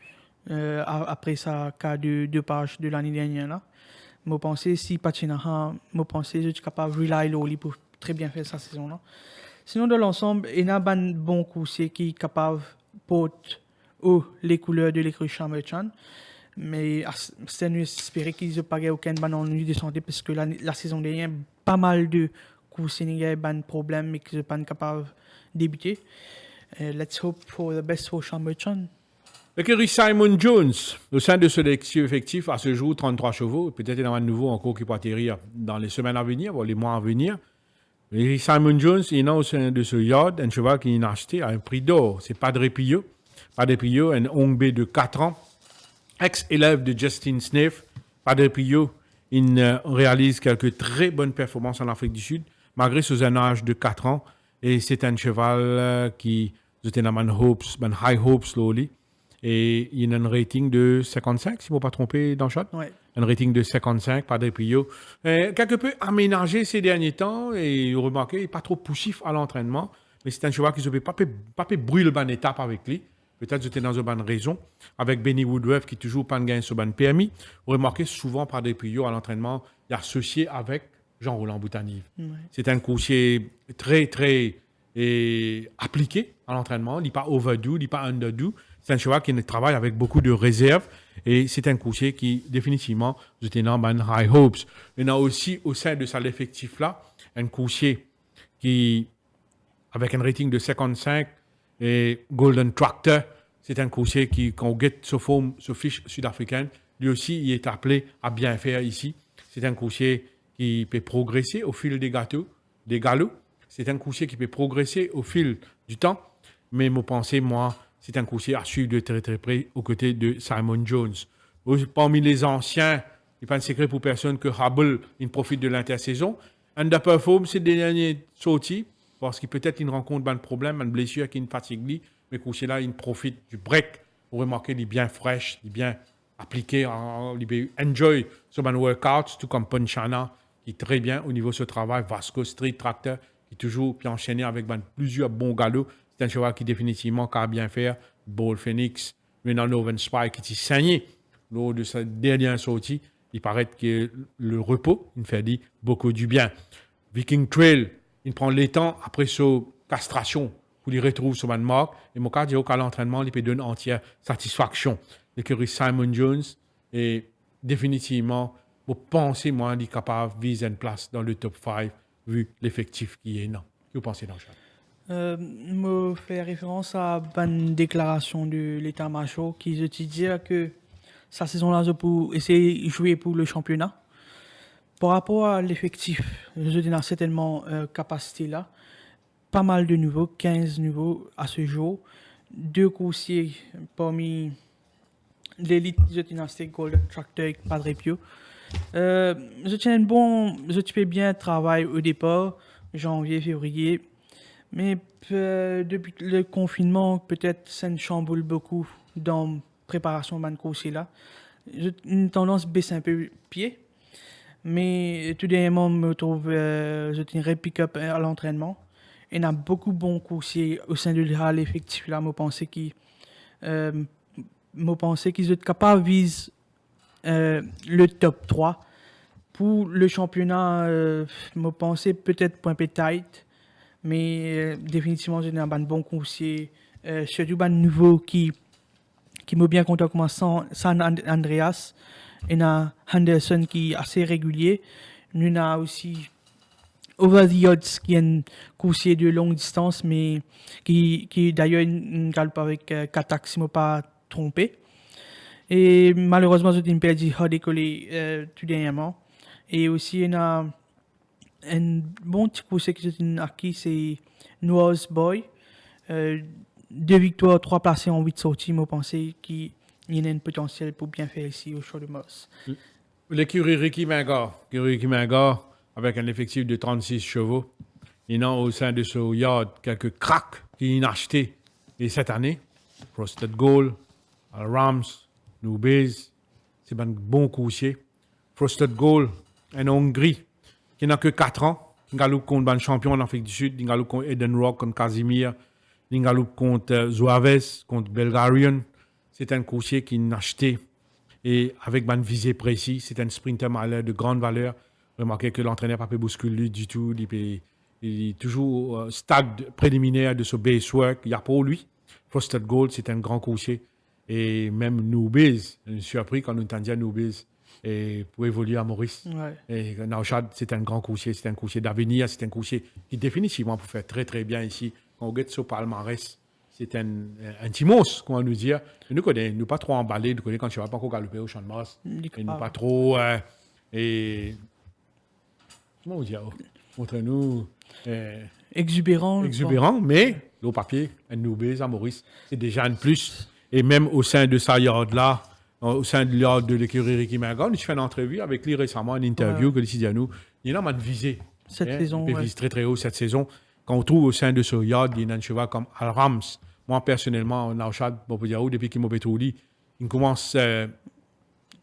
après sa cas de dopage de l'année dernière. Là. Je pensais, si Pachinaha, je pensais que je suis capable de rely Loli pour très bien faire sa saison. Là. Sinon, dans l'ensemble, il y a un bon coursier qui est capable de porter les couleurs de l'écurie Merchant. Mais c'est espérer qu'ils n'ont pas aucun ennui de santé parce que la saison dernière, pas mal de coursiers n'ont pas de problème mais qu'ils ne sont pas capables de débuter. Let's hope for the best for Merchant. L'écurie Simon Jones, au sein de ce sélection effectif, à ce jour, 33 chevaux. Peut-être il y en a un nouveau encore qui peut atterrir dans les semaines à venir, ou les mois à venir. L'écurie Simon Jones, il y en a au sein de ce yard un cheval qui est acheté à un prix d'or. C'est Padre Pio. Padre Pio, un Hongbe de 4 ans. Ex-élève de Justin Smith, Padre Pio, il réalise quelques très bonnes performances en Afrique du Sud, malgré son âge de 4 ans. Et c'est un cheval qui était dans un high hopes slowly. Et il a un rating de 55, si je ne me pas tromper dans le shot. Ouais. Un rating de 55, Padre Pio. Quelque peu aménagé ces derniers temps. Et vous remarquez, il n'est pas trop poussif à l'entraînement. Mais c'est un cheval qui ne peut pas brûler le bonne étape avec lui. Peut-être que j'étais dans une bonne raison. Avec Benny Woodruff qui toujours pas gagné sur ban permis. Vous remarquez souvent par des Pio à l'entraînement, il est associé avec Jean-Roland Boutanive. Ouais. C'est un coursier très, très appliqué à l'entraînement. Il n'est pas overdo, il n'est pas underdo. C'est un cheval qui travaille avec beaucoup de réserve. Et c'est un coursier qui, définitivement, j'étais dans ban high hopes. Il y en a aussi au sein de cet effectif-là, un coursier qui, avec un rating de 55, et Golden Tractor, c'est un coursier qui, quand on guette sa fiche sud-africaine, lui aussi, il est appelé à bien faire ici. C'est un coursier qui peut progresser au fil des galops. C'est un coursier qui peut progresser au fil du temps. Mais mon pensée, moi, c'est un coursier à suivre de très très près aux côtés de Simon Jones. Parmi les anciens, il n'est pas un secret pour personne que Hubble, il profite de l'intersaison. Underperform ces dernières sorties. Parce qu'il peut-être une rencontre, un problème, une blessure qui est une fatigue, mais coursier là, il profite du break. Vous remarquez, il est bien fraîche, il est bien appliqué, il enjoy son workout, tout comme Ponchana, qui est très bien au niveau de ce travail. Vasco Street Tractor, qui est toujours puis enchaîné avec plusieurs bons galops. C'est un cheval qui définitivement a bien faire. Ball Phoenix, Renan Northern Spy, qui est saigné lors de sa dernière sortie. Il paraît que le repos, il fait dit beaucoup du bien. Viking Trail, il prend le temps après sa castration pour lui retrouver son marque. Et mon cas dit qu'à l'entraînement, il peut donner entière satisfaction. L'écurie Simon Jones est définitivement, vous pensez, moi, il est capable de viser une place dans le top 5 vu l'effectif qui est là. Que vous pensez dans le chat? Je fais référence à une déclaration de l'état-major qui dit que sa saison-là, c'est pour essayer de jouer pour le championnat. Par rapport à l'effectif, je dis certainement capacité là. Pas mal de nouveaux, 15 nouveaux à ce jour. 2 coursiers parmi l'élite de dynastie Golden Tractor et Padre Pio. Je fais bien travail au départ, janvier, février. Mais depuis le confinement, peut-être ça me chamboule beaucoup dans la préparation de ce coursier là. J'ai une tendance à baisser un peu le pied. Mais tout dernièrement, je me trouve, je tiens pick-up à l'entraînement. Il y a beaucoup de bons coursiers au sein de l'effectif là, je pense, qui je pense qu'ils sont capables de viser le top 3. Pour le championnat, je pense peut-être un peu tight, mais définitivement, c'est un bon conseiller. Surtout un nouveau qui m'a bien content comme San Andreas. Il y a Henderson qui est assez régulier. Il y a aussi Over the Odds qui est un coursier de longue distance, mais qui d'ailleurs une galope avec Katak, si je ne me pas trompé. Et malheureusement, j'ai perdu Hodekole tout dernièrement. Et aussi, il y a un bon petit coursier qui est acquis, c'est Noah's Boy. 2 victoires, 3 placés en 8 sorties, je pense qu'il y a un potentiel pour bien faire ici au Champ de Mars. L'écurie Ricky Mangor, avec un effectif de 36 chevaux, il y a au sein de ce yard quelques cracks qu'il a achetés et cette année. Frosted Gold, Rams, Newbies, c'est un bon coursier. Frosted Gold, un Hongrie qui n'a que 4 ans, qui galope contre un champion en Afrique du Sud, qui galope contre Eden Rock, contre Casimir, qui galope contre Zuaves, contre Belgarian. C'est un coursier qui n'a acheté et avec une visée précise. C'est un sprinter malais de grande valeur. Remarquez que l'entraîneur n'a pas bousculer du tout. Il est toujours au stade préliminaire de ce base work. Il n'y a pas lui. Frosted Gold, c'est un grand coursier. Et même Newbies, je suis surpris quand on entend dire Newbies pour évoluer à Maurice. Ouais. Et Nauchad, c'est un grand coursier, c'est un coursier d'avenir, c'est un coursier qui définitivement peut faire très très bien ici. Quand on regarde ce palmarès, c'est un timos, comment nous dire. Nous connaissons, nous pas trop emballés, nous connaissons quand tu vas pas encore galoper au Champ de Mars. Et nous pas trop. Comment vous dire? Montrez-nous. Exubérant, mais le papier, un Newbies à Maurice, c'est déjà un plus. Et même au sein de sa yard-là, au sein de l'ordre de l'écurie Ricky Mangor, je fais une entrevue avec lui récemment, une interview que il dit à nous. Il y a une visée. Cette saison. Il vise très très haut cette saison. Quand on trouve au sein de ce yard, il y a un cheval comme Al Rams. Moi, personnellement, en Nauchad, depuis qu'il m'a pétroli, il commence.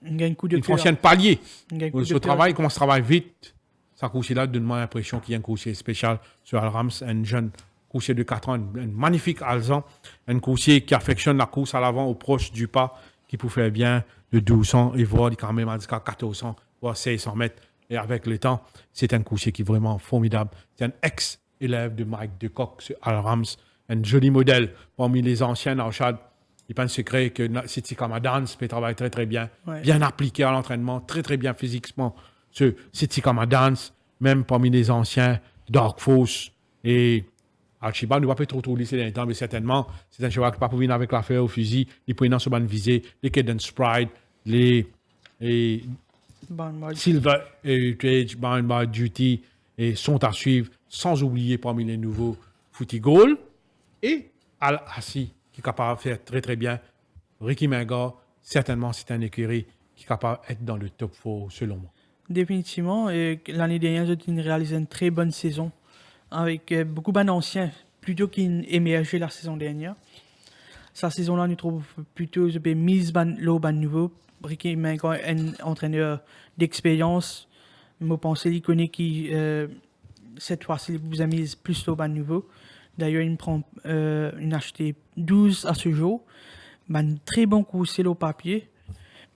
Il fonctionne palier. Ce travail, il commence à travailler vite. Ça coursier là donne moi l'impression qu'il y a un coursier spécial sur Al Rams, un jeune coursier de 4 ans, un magnifique alzan, un coursier qui affectionne la course à l'avant, au proche du pas, qui peut faire bien de 1200 et voir quand même jusqu'à 1400, voire 1600 mètres. Et avec le temps, c'est un coursier qui est vraiment formidable. C'est un ex-élève de Mike Decock sur Al Rams, un joli modèle parmi les anciens Nauchad. Il n'est pas un secret que City Dance peut travailler très très bien, bien appliqué à l'entraînement, très très bien physiquement. Ce City Dance, même parmi les anciens, Dark Force et Archibald, nous ne pouvons pas trop lycée dans les temps, mais certainement, c'est un cheval qui ne peut pas venir avec l'affaire au fusil, les poignants sur bonne visée, les Cadence Pride, les Silver Heritage, Barnbar Duty, et sont à suivre, sans oublier parmi les nouveaux Footy Gold et Al Hassi, qui est capable de faire très très bien. Ricky Mangor, certainement, c'est un écurie qui est capable d'être dans le top 4 selon moi. Définitivement. Et l'année dernière, j'ai réalisé une très bonne saison avec beaucoup d'anciens, plutôt qui émergé la saison dernière. Cette saison-là, nous trouvons plutôt mise l'eau nouveau. Ricky Mangor est un entraîneur d'expérience. Je pense qu'il connaît qui, cette fois-ci, vous a mis plus l'eau nouveau. D'ailleurs, il prend une acheté 12 à ce jour. Un très bon coursier au papier.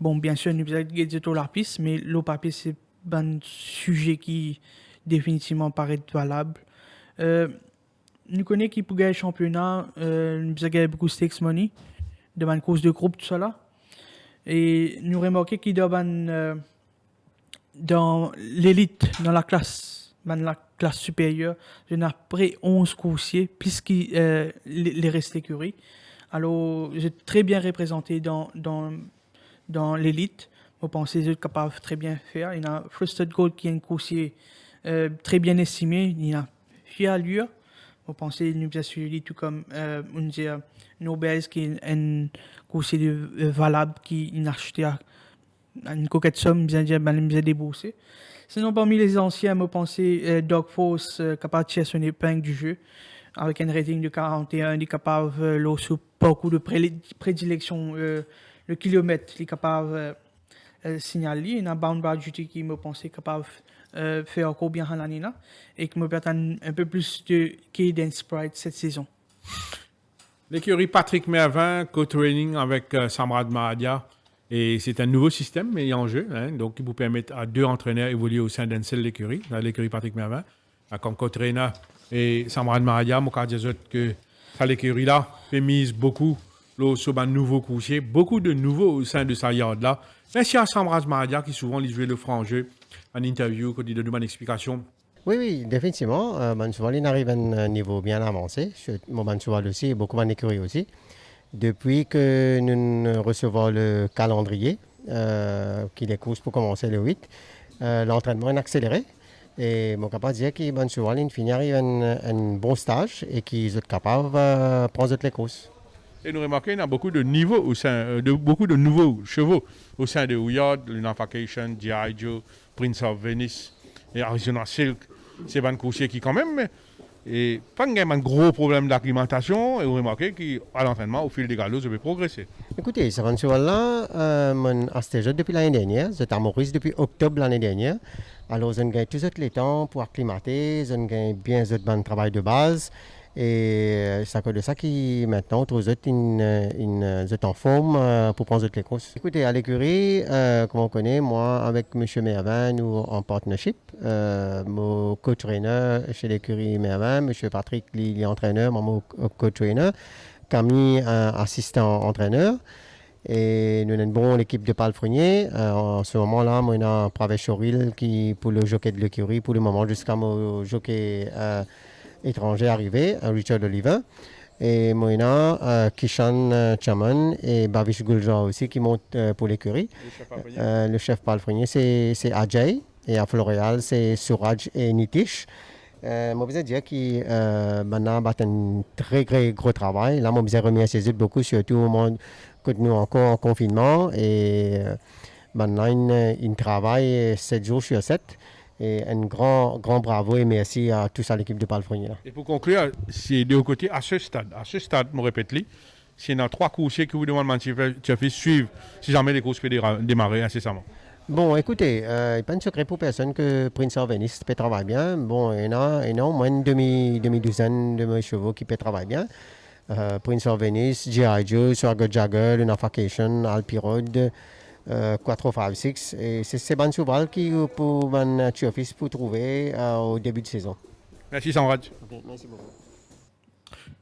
Bon, bien sûr, nous avons dit la piste, mais le papier, c'est un sujet qui définitivement paraît valable. Nous connaissons qui pour gagner le championnat, nous avons gagné beaucoup de stakes money, de une course de groupe, tout ça. Et nous remarquons qu'il doit dans l'élite, dans la classe supérieure, il y a près 11 coursiers, plus les restes d'écurie. Alors, j'ai très bien représenté dans l'élite. Vous pensez que capable de très bien faire. Il y a Frosted Gold qui est un coursier très bien estimé. Il y a fière allure. Vous pensez nous a suivi tout comme on dit Nobel qui est un coursier valable qui a acheté à une coquette somme, bien dire, il a déboursé. Sinon, parmi les anciens, vous pensez Dog Force capable de tirer son épingle du jeu avec un rating de 41, il est capable sous beaucoup de prédilection. Le kilomètre, il est capable de signaler. Il y a un Bound by Duty qui me pensait capable de faire encore bien en l'année et qui me permet un peu plus de cadence sprite cette saison. L'écurie Patrick Mervin, co-training avec Samrad Mahadia. Et c'est un nouveau système mais en jeu, hein, donc qui vous permet à 2 entraîneurs évoluer au sein d'une seule écurie, l'écurie Patrick Mervin, comme co-trainer et Samrad Mahadia. Moi, je dis que ça l'écurie là fait mise beaucoup sur un nouveau coucher, beaucoup de nouveaux au sein de sa yard là. Merci à Samrad Mahadia qui souvent lui jouait le franc jeu en interview, quand il donne une explication. Oui, définitivement. Mansoval, il arrive à un niveau bien avancé. Mon Mansoval aussi, beaucoup d'écuries aussi. Depuis que nous recevons le calendrier, qui les courses pour commencer le 8, l'entraînement est accéléré. Et mon capable dire que Mansoval, il finit arrive un bon stage et qu'ils sont capables de prendre les courses. Et nous remarquons qu'il y a beaucoup de niveaux au sein, beaucoup de nouveaux chevaux au sein de Ouyard, Unification, G.I. Joe, Prince of Venice et Arizona Silk. C'est un coucher qui quand même, et pas un gros problème d'alimentation, et vous remarquez qu'à l'entraînement, au fil des galops, je vais progresser. Écoutez, ce Mansoval-là, mon stage depuis l'année dernière, j'étais à Maurice depuis octobre l'année dernière. Alors, je gagne tout les temps pour acclimater, je gagne bien le travail de base. Et c'est à cause de ça qui maintenant, tous êtes en forme pour prendre les courses. Écoutez, à l'écurie, comme on connaît, moi, avec M. Mervin, nous en partnership. Mon co-trainer chez l'écurie Mervin, M. Patrick, il est entraîneur, moi, mon co-trainer. Camille, assistant entraîneur. Et nous avons une bonne équipe de palefreniers. En ce moment-là, on a Pravé Choril qui pour le jockey de l'écurie, pour le moment, jusqu'à mon jockey étranger arrivé, Richard Oliver. Et Moïna, Kishan Chaman et Bavish Gulja aussi qui montent pour l'écurie. Le chef palefrenier, c'est Ajay. Et à Floréal, c'est Suraj et Nitish. Moi, je veux dire que maintenant, c'est un très gros travail. Là, moi, je remercie beaucoup, surtout au moment que nous encore en confinement. Et maintenant, ils travaillent 7 jours sur 7. Et un grand bravo et merci à tous à l'équipe de Palefrenier. Et pour conclure, c'est de côté à ce stade, je répète, c'est dans 3 coursiers que vous demandez de suivre si jamais les courses peuvent démarrer incessamment. Bon, écoutez, il n'y a pas de secret pour personne que Prince of Venice peut travailler bien. Bon, il y a au moins une demi-douzaine de mes chevaux qui peuvent travailler bien. Prince of Venice, G.I. Joe, Swagger Jagger, Unification, Alpirod, 456. Et c'est bon cheval qui pour mon office pour trouver au début de saison. Merci Samrad. Okay, merci beaucoup.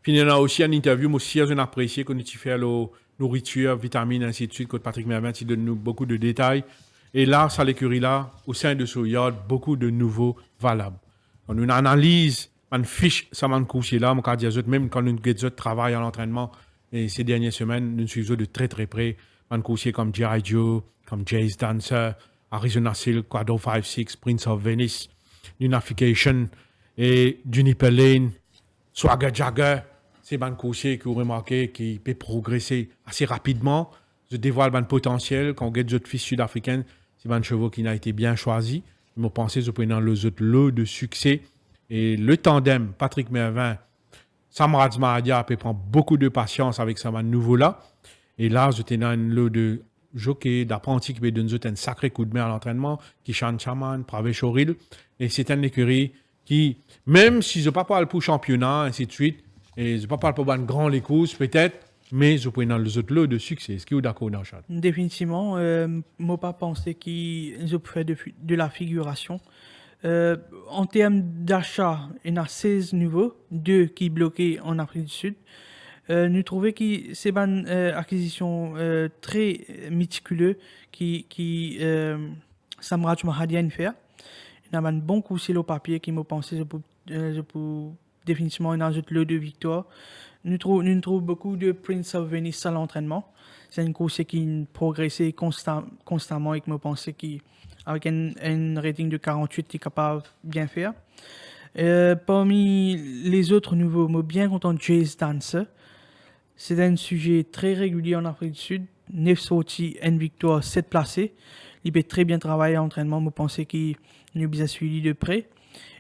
Puis on a aussi une interview, moi aussi, j'ai apprécié qu'on ait fait la nourriture, vitamines, ainsi de suite, que Patrick Mervin qui donne nous beaucoup de détails. Et là, ça l'écurie là, au sein de ce yard, beaucoup de nouveaux valables. On a une analyse, une fiche, ça m'a couché là, même quand nous travaillons à l'entraînement, et ces dernières semaines, nous suivons de très près, un couché comme G.I. Joe, comme Jay's Dancer, Arizona Silk, Quadro 56, Prince of Venice, Unification, et Juniper Lane, Swagger Jagger, c'est un couché que vous remarquez qui peut progresser assez rapidement. Je dévoile un potentiel. Quand on regarde les autres fils sud-africains, c'est un chevaux qui n'a été bien choisi. Je me pensais que prenant les autres lots de succès. Et le tandem, Patrick Mervin, Samrad Mahadia peut prendre beaucoup de patience avec ce nouveau-là. Et là, je tenais un lot de jockeys, d'apprentis qui peut donner un sacré coup de main à l'entraînement, Kishan Chaman, Pravé Choril. Et c'est une écurie qui, même si je ne parle pas pour le championnat, ainsi de suite, et je ne parle pas pour une grande course, peut-être, mais je peux dans les autres lots de succès. Est-ce que vous êtes d'accord, Nachad? Définitivement, moi pas pensé qu'ils ont fait de la figuration. En termes d'achat, il y en a 16 nouveaux, 2 qui bloqués en Afrique du Sud. Nous trouvons que c'est une acquisition très méticuleuse qui Samraj Mahadia fait. Il y a un bon coup sur le papier qui m'a pensé je peux définitivement dans un lot de victoire. Nous trouvons beaucoup de Prince of Venice à l'entraînement. C'est une course qui progresse constamment et que je pense qu'avec un rating de 48, est capable de bien faire. Parmi les autres nouveaux, je suis bien content de Jay's Dancer. C'est un sujet très régulier en Afrique du Sud. 9 sorties, 1 victoire, 7 placés. Il peut très bien travailler à l'entraînement. Je pense qu'il nous a bien suivi de près.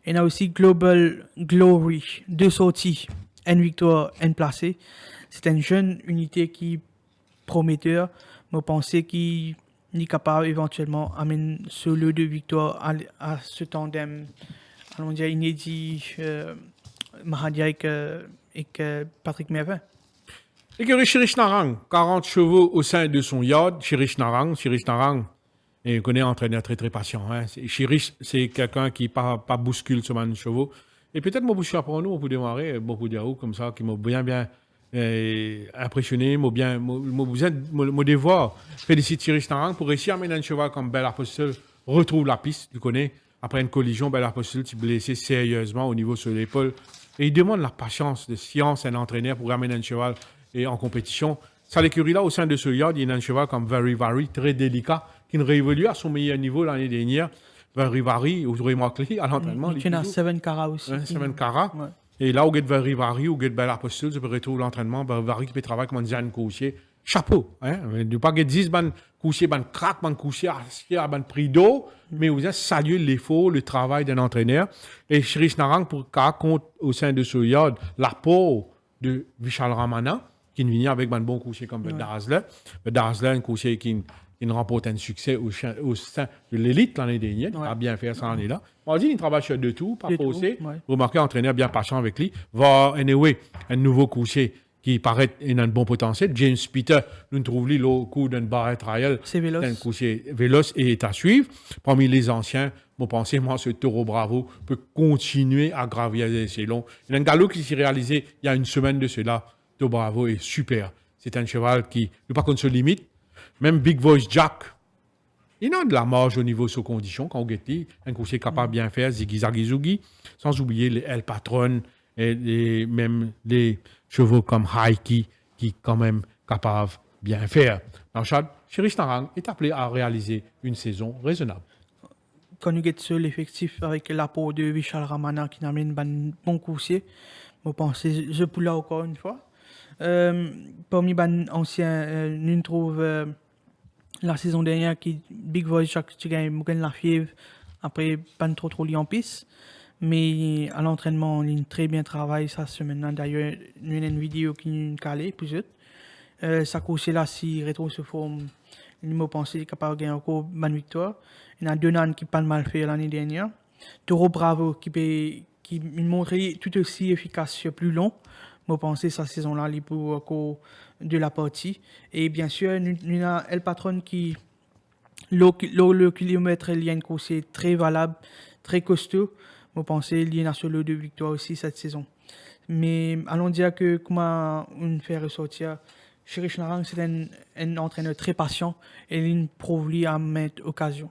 Et il y a aussi Global Glory, 2 sorties, 1 victoire, 1 placé. C'est une jeune unité qui est prometteur. Je pense qu'il est capable éventuellement d'amener ce lot de victoire à ce tandem, allons dire inédit, Mahadia et Patrick Mervin. L'écurie Chirish Narang, 40 chevaux au sein de son yard. Chirish Narang, et on connaît un entraîneur très très patient. Hein. Chirish, c'est quelqu'un qui pas bouscule sur les chevaux. Et peut-être moi, je suis pour nous, on peut démarrer, bon, pour dire comme ça, qui m'a bien impressionné, m'a devoir. Félicite Chirish Narang pour réussir à mener un cheval comme Bel Apostle, retrouve la piste, tu connais. Après une collision, Bel Apostle s'est blessé sérieusement au niveau sur l'épaule. Et il demande la patience de science à un entraîneur pour ramener un cheval et en compétition. Ça, l'écurie là, au sein de ce yard, il y a un cheval comme Very Vary, très délicat, qui ne réévolue à son meilleur niveau l'année dernière. Very Vary, vous aurez remarqué à l'entraînement. Il y a Seven Cara aussi. Seven Cara. Ouais. Et là, où il y a Very Vary, où il y a Bel Apostle, tu peux retrouver l'entraînement. Very Vary qui peut travailler comme un design coursier. Chapeau. Hein? Il n'y a pas que 10 ban coucher, ban crack, ban coucher, ban prix d'eau, mais vous avez salué l'effort, le travail d'un entraîneur. Et Chirish Narang, pour qu'à compte au sein de ce yard, l'apport de Vishal Ramana, qui vient avec un bon coucher comme Dazzler. Dazzler, un coucher qui remporte un succès au sein de l'élite l'année dernière. Il a bien fait ça l'année-là. On dit qu'il travaille sur de tout, pas faussé. Remarquez, entraîneur bien patient avec lui. Va, anyway, un nouveau coucher qui paraît un bon potentiel. James Peter, nous trouvons lui au coup d'un barret trial. C'est véloce. Un coucher véloce et est à suivre. Parmi les anciens, ce Taureau Bravo peut continuer à gravir les échelons. Il y a un galop qui s'est réalisé il y a une semaine de cela. Taureau Bravo est super. C'est un cheval qui ne pas qu'on se limite. Même Big Voice Jack, il a de la marge au niveau de ses conditions. Quand on guette, un coucher capable de bien faire, Ziggy Zaggy, sans oublier les El Patron et même les chevaux comme Haiki qui quand même capable bien faire. Dans le chat, Chirish Narang est appelé à réaliser une saison raisonnable. Quand nous avons seul l'effectif avec l'apport de Vishal Ramana qui amène un bon coursier, je pense que je peux là encore une fois. Parmi les anciens, nous trouvons la saison dernière qui Big Voice Jack qui gagne la fièvre après pas trop lié en piste. Mais à l'entraînement, on a très bien travaillé ça semaine. D'ailleurs, nous avons une vidéo qui nous calée, plus vite. Ça course là, si rétro se forme, il m'a pensé capable de gagner encore une victoire. Il y a deux nains qui pas mal fait l'année dernière. Taureau Bravo qui montrait tout aussi efficace sur plus long. Je pense que cette saison-là, il pour encore de la partie. Et bien sûr, nous avons El Patron qui, le kilomètre, il y a une course très valable, très costaud. Je pense qu'il y a sur le 2 victoires aussi cette saison. Mais allons dire que comment on fait ressortir, Chirish Narang, c'est un entraîneur très patient et il prouve à mettre occasion.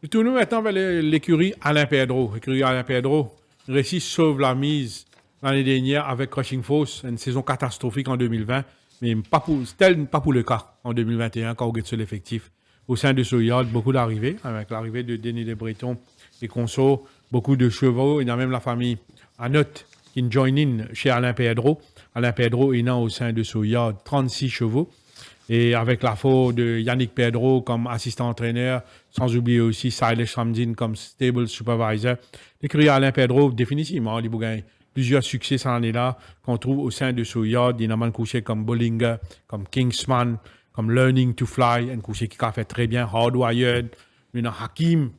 Nous tournons maintenant vers l'écurie Alain Pedro. L'écurie Alain Pedro réussit sauve la mise l'année dernière avec Crushing Force, une saison catastrophique en 2020, mais pas pour le cas en 2021 quand on est sur l'effectif. Au sein de ce yard, beaucoup d'arrivées, avec l'arrivée de Denis de Breton et consorts, beaucoup de chevaux. Il y a même la famille Anotte qui join in chez Alain Pedro. Alain Pedro est au sein de ce yard 36 chevaux. Et avec la faute de Yannick Pedro comme assistant entraîneur, sans oublier aussi Silesh Ramdin comme stable supervisor. L'écurie Alain Pedro, définitivement, il a gagné plusieurs succès cette année-là qu'on trouve au sein de ce yard. Il y a un coucher comme Bollinger, comme Kingsman, comme Learning to Fly, un coucher qui a fait très bien, Hardwired. Nous avons Hakim,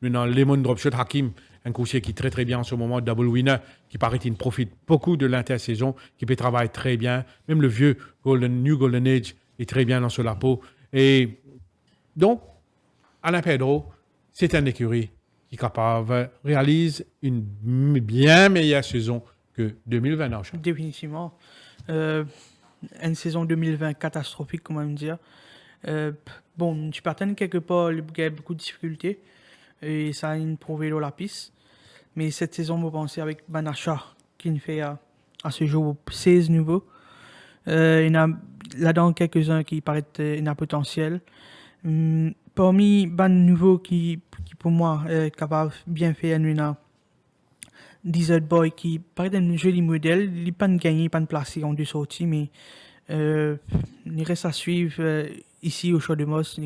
nous avons Lemon Dropshot Hakim, un coucher qui est très très bien en ce moment, double winner, qui paraît qu'il profite beaucoup de l'intersaison, qui peut travailler très bien. Même le vieux New Golden Age est très bien dans ce lapo. Et donc, Alain Pedro, c'est un écurie qui est capable, réalise une bien meilleure saison que 2020. Définitivement. Une saison 2020 catastrophique, comment dire. Bon, je partais quelque part, il y a beaucoup de difficultés. Et ça a prouvé la piste. Mais cette saison, je pense avec Banacha, qui fait à ce jour 16 nouveaux. Il y en a là-dedans quelques-uns qui paraissent un potentiel. Parmi les nouveaux qui pour moi, capable bien faire, il y a Desert Boy qui paraît un joli modèle. Il n'est pas gagné, pas placé en deux sorties, mais il reste à suivre ici au Champ de Moss.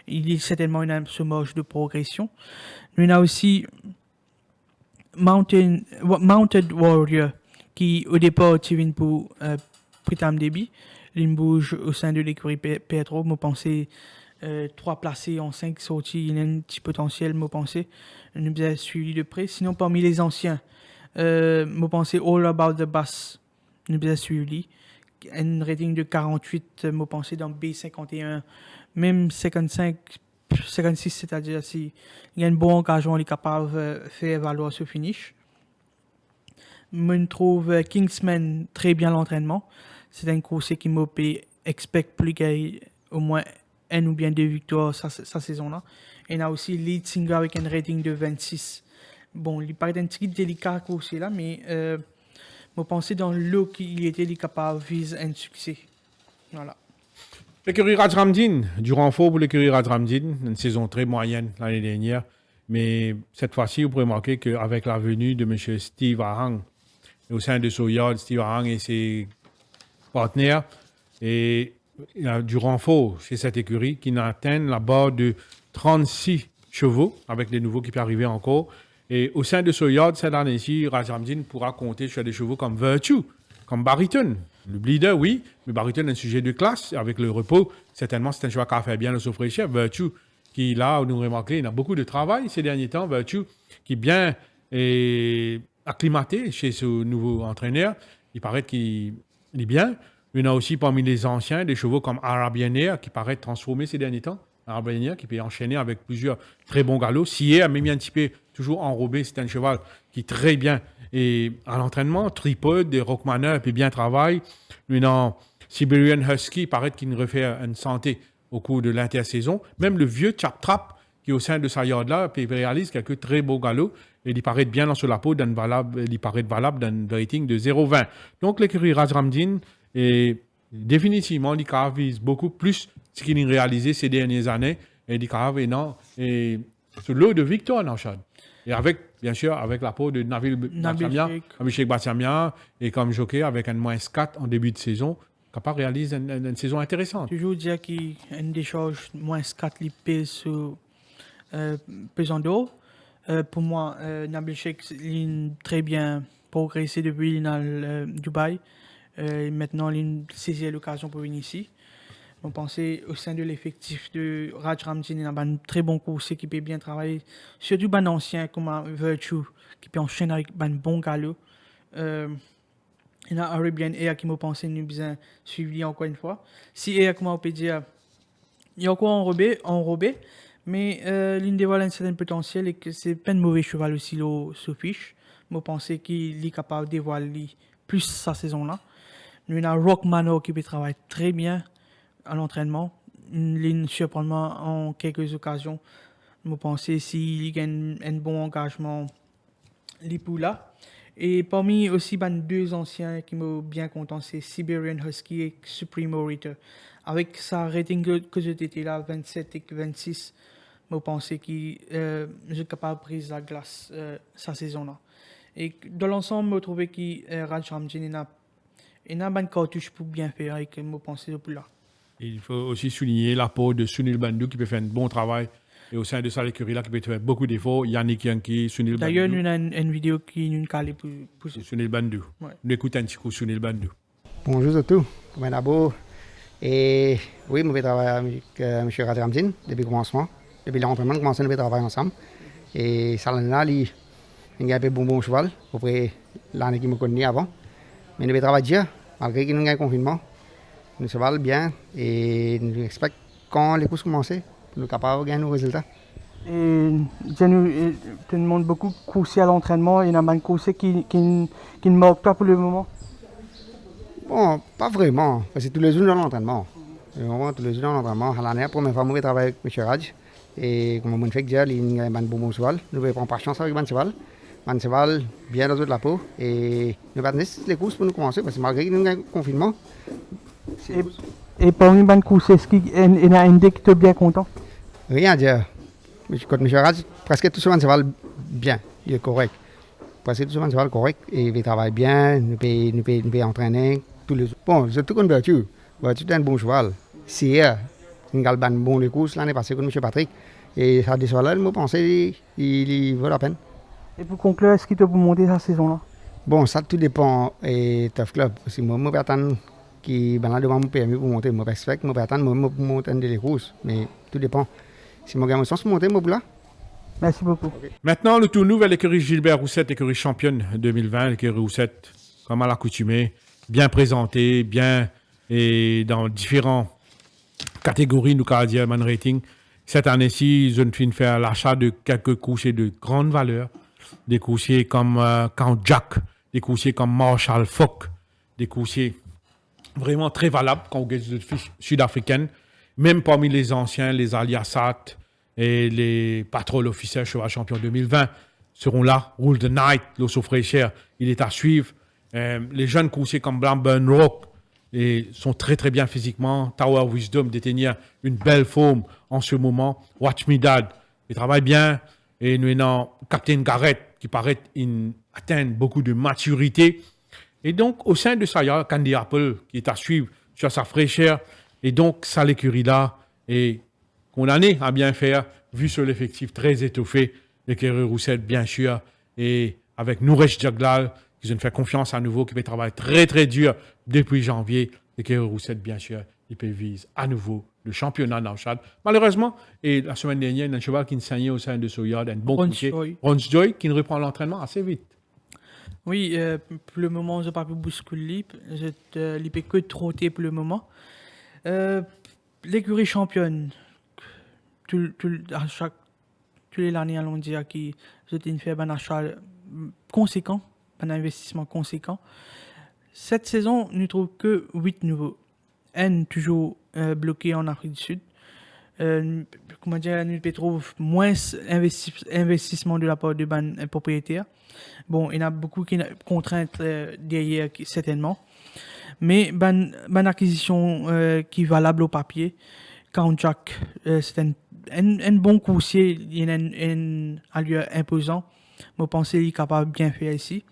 Il est certainement ce marge de progression. Il y a aussi Mounted Warrior qui au départ vient pour Pritam Débit. Il bouge au sein de l'écurie Pedro. Je pense 3 placés en 5 sorties, il y a un petit potentiel, je pense. Nous avons suivi de près. Sinon, parmi les anciens, je pense All About the Bass, nous avons suivi. un rating de 48, me pensais dans B51, même 55, 56, c'est-à-dire si il y a un bon engagement, il est capable de faire valoir ce finish. Je trouve Kingsman très bien l'entraînement. C'est un course qui me expecte plus qu'il au moins un ou bien deux victoires sa saison-là. Et il y a aussi Lead Singer avec un rating de 26. Bon, il paraît un petit délicat course là, mais je pensais dans le look il était capable de viser un succès. Voilà. L'écurie Rajramdin, du renfort pour l'écurie Rajramdin, une saison très moyenne l'année dernière. Mais cette fois-ci, vous pouvez remarquer qu'avec la venue de M. Steve Arang, au sein de Soyard, Steve Arang et ses partenaires, et il y a du renfort chez cette écurie qui atteint la barre de 36 chevaux, avec les nouveaux qui peuvent arriver encore. Et au sein de Soyard, cette année-ci, Rajramdin pourra compter sur des chevaux comme Virtue, comme Bariton. Le bleeder, oui, mais Bariton est un sujet de classe. Avec le repos, certainement, c'est un cheval qui a fait bien le Sofré-Chef. Virtue, qui là, nous remarquez, il a beaucoup de travail ces derniers temps. Virtue, qui est bien acclimaté chez ce nouveau entraîneur. Il paraît qu'il est bien. Il y en a aussi parmi les anciens des chevaux comme Arabian Air, qui paraît transformé ces derniers temps. Arabian Air, qui peut enchaîner avec plusieurs très bons galops. Sier a même un petit peu toujours enrobé. C'est un cheval qui est très bien. Et à l'entraînement, Tripod et Rockmanner, puis bien travail. Lui, non, Siberian Husky, paraît qu'il refait une santé au cours de l'intersaison. Même le vieux Chap Trap, qui est au sein de sa yard-là, puis il réalise quelques très beaux galops. Et il paraît bien dans sur la peau, il paraît valable d'un rating de 0,20. Donc, l'écurie Rajramdin est définitivement, l'ICAV vise beaucoup plus ce qu'il a réalisé ces dernières années. Et l'ICAV est sur l'eau de victoire, Nanchad. Et avec, bien sûr, avec la peau de Nabil Sheikh Bassamian, et comme jockey avec un -4 en début de saison, capable de réaliser une saison intéressante. Toujours dire qu'il y a une décharge -4 qui pèse sur pesant d'eau. Pour moi, Nabil Sheikh a très bien progressé depuis Dubaï. Maintenant, il a saisi l'occasion pour venir ici. On pensait au sein de l'effectif de Rajramdin, il y a un très bon coursier qui peut bien travailler. Surtout un ancien comme Virtue, qui peut enchaîner avec un bon galop. Il y a Arabian Air qui m'a pensé nous bien suivi encore une fois. Si Air, comment on peut dire, il y a encore enrobé, mais l'une des voilà un certain potentiel et que c'est pas un mauvais cheval aussi, le Sofiche. Je pensais qu'il est capable de dévoiler plus sa saison-là. Il y a Rockmanor qui peut travailler très bien à l'entraînement, une ligne surprenante en quelques occasions. Je pensais s'il gagne un bon engagement, les poules là. Et parmi aussi deux anciens qui m'ont bien content, c'est Siberian Husky et Supreme Orator. Avec sa rating que j'étais là, 27 et 26, je pensais qu'il est capable de briser la glace sa saison-là. Et dans l'ensemble, je trouvais que Rajramdin a une bonne cartouche pour bien faire et que je pensais au plus là. Il faut aussi souligner l'apport de Sunil Bandhu qui peut faire un bon travail. Et au sein de sa écurie là, qui peut faire beaucoup d'efforts. Yannick Yanki, Sunil Bandhu. D'ailleurs, nous avons une vidéo qui nous calée pour Sunil Bandhu. Ouais. On écoute un petit coup Sunil Bandhu. Bonjour à tous. Comment d'abord. Et oui, je travaille avec M. Rajramdin depuis le commencement. Depuis l'entraînement, nous commençons à travailler ensemble. Et ça, il y a un bon cheval, après l'année qui me connaît avant. Mais nous travaillons malgré qu'il y a un confinement. Nous cheval bien et nous espérons quand les courses commencent, nous sommes capables de gagner nos résultats. Et je nous demande beaucoup de courses à l'entraînement. Il y a un course qui ne manque pas pour le moment. Bon, pas vraiment, parce que tous les jours dans l'entraînement. Tous les jours dans l'entraînement. À l'année, la première fois, je travaille avec M. Raj. Et comme on fait dire, il y a un bon cheval. Nous prenons pas chance avec le cheval. Un cheval bien dans la peau. Et nous allons les courses pour nous commencer, parce que malgré qu'il y a un confinement. Et parmi les courses, est-ce qu'il y a un des qui est bien content? Rien à dire. Quand M. Raj, presque tout un cheval bien, il est correct. Presque tout un cheval correct. Et il travaille bien, nous peut entraîner tous les jours. Bon, c'est tout comme Virtue. Virtue est un bon cheval. Si il a un bon les courses l'année passée avec M. Patrick. Et ça, des cheval-là, je pense qu'il vaut la peine. Et pour conclure, est-ce qu'il te peut monter sa saison-là? Bon, ça tout dépend et Tough Club. Parce que moi, je vais attendre qui ben là devant mon permis pour monter. Moi, je vais attendre pour monter les courses. Mais tout dépend. Si moi, j'ai une chance de monter, moi, là. Merci beaucoup. Okay. Maintenant, le tour nouveau, l'écurie Gilbert Roussette, écurie championne 2020. L'écurie Roussette, comme à l'accoutumée, bien présenté, bien et dans différentes catégories, nous avons dire man rating. Cette année-ci, je viens de faire l'achat de quelques coursiers de grande valeur, des coursiers comme Count Jack, des coursiers comme Marshall Falk, des coursiers vraiment très valables quand on regarde les fiches sud-africaines, même parmi les anciens, les Aliasat et les Patrol Officers Cheval Champion 2020 seront là. Rule the Night, l'Osso Fraîcheur, il est à suivre. Les jeunes coursiers comme Blackburn Rock et sont très très bien physiquement. Tower Wisdom détenir une belle forme en ce moment. Watch Me Dad, il travaille bien. Et nous avons Captain Garrett qui paraît atteindre beaucoup de maturité. Et donc, au sein de ça, il y a Candy Apple qui est à suivre sur sa fraîcheur. Et donc, ça, l'écurie-là est condamné à bien faire, vu sur l'effectif très étoffé. L'écurie Roussette, bien sûr. Et avec Nouresh Jaglal, qui nous fait confiance à nouveau, qui fait travailler très, très dur depuis janvier. L'écurie Roussette, bien sûr, il peut viser à nouveau le championnat dans le Chad. Malheureusement, et la semaine dernière, il y a un cheval qui saignait au sein de Soyard, un bon courtier, Ron Joy, qui reprend l'entraînement assez vite. Oui, pour le moment, je n'ai pas pu bousculer. Je ne peux que trotter pour le moment. L'écurie championne, tous les années, allons dire, qui j'ai fait un achat conséquent, un investissement conséquent. Cette saison, nous ne trouvons que 8 nouveaux. Un toujours bloqué en Afrique du Sud. Comment dire, nous trouvons moins investissement de la part de ban propriétaires. Bon, il y a beaucoup de contraintes derrière, certainement. Mais ban acquisition qui est valable au papier. Count Jack, c'est un bon coursier, il y a un allure imposant. Je pense qu'il est capable de bien faire ici.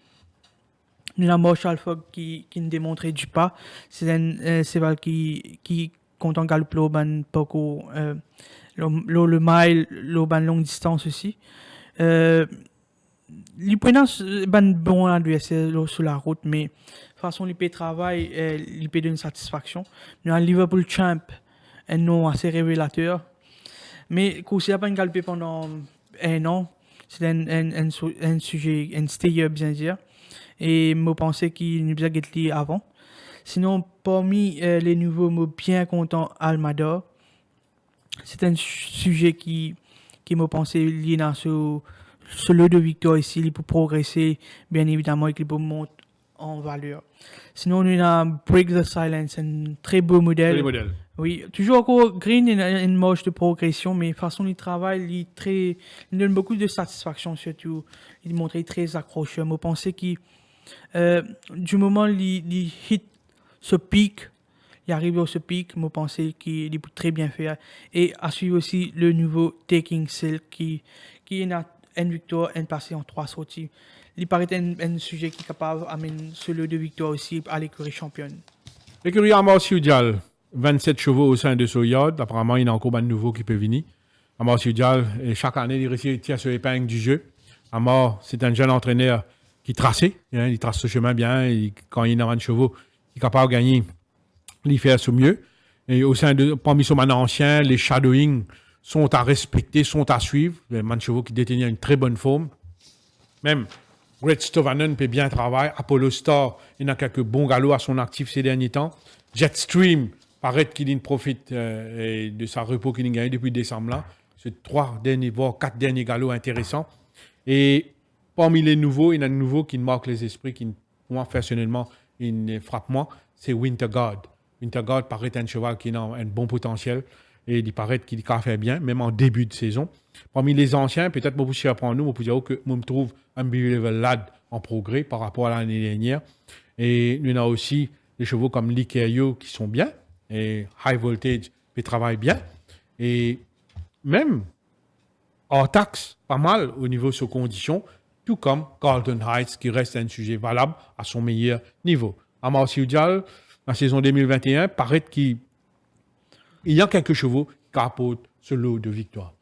Nous avons Marshall Fogg qui nous démontrait du pas. C'est un cheval qui compte en galop ban beaucoup le mile, le ban longue distance aussi. Il peut ban bon adversaire sur la route, mais de toute façon il peut travailler, il peut donner satisfaction. Nous avons Liverpool Champ, un nom assez révélateur, mais Coursier a pas galopé pendant un an. C'est un sujet, un stay bien dire. Et je pensais qu'il nous a gagné avant. Sinon, parmi les nouveaux, je suis bien content Almador. C'est un sujet qui me pensait lié dans ce lot de victoire ici, il peut progresser, bien évidemment, et qu'il peut monter en valeur. Sinon, on a Break the Silence, un très beau modèle. Oui, toujours encore Green, il a une marge de progression, mais de façon il travaille, il donne beaucoup de satisfaction surtout. Il montre très accrocheur. Je pensais qu'il du moment il hit ce pic, il arrive à ce pic, je pensais qu'il peut très bien faire. Et à suivre aussi le nouveau Taking Silk qui a une victoire, une passée en 3 sorties. Il paraît un sujet qui est capable d'amener ce lot de victoire aussi à l'écurie championne. L'écurie Amor Siudial, 27 chevaux au sein de Soyard. Apparemment, il y a encore un nouveau qui peut venir. Amor Siudial, chaque année, il réussit à tirer sur l'épingle du jeu. Amor, c'est un jeune entraîneur qui trace, il trace ce chemin bien. Quand il a un chevaux, il est capable de gagner, il fait ce mieux. Et au sein de, parmi son man ancien, les shadowing sont à respecter, sont à suivre. Les man chevaux qui détenaient une très bonne forme. Même Great Stovanen peut bien travailler. Apollo Star, il a quelques bons galops à son actif ces derniers temps. Jetstream, paraît qu'il profite de sa repos qu'il a gagné depuis décembre là. C'est 3 derniers, voire 4 derniers galops intéressants. Et parmi les nouveaux, il y en a un nouveau qui marque les esprits, qui, moi, personnellement, il frappe moi, c'est Winterguard. Winterguard paraît un cheval qui a un bon potentiel et il paraît qu'il a fait bien, même en début de saison. Parmi les anciens, peut-être moi vous surprendre nous, vous dire que moi me trouve un level lad en progrès par rapport à l'année dernière. Et il y en a aussi des chevaux comme Likerio qui sont bien et High Voltage qui travaillent bien. Et même Artax, pas mal au niveau de ses conditions, tout comme Carlton Heights qui reste un sujet valable à son meilleur niveau. Amor Siudial, la saison 2021, paraît qu'il y a quelques chevaux qui apportent ce lot de victoires.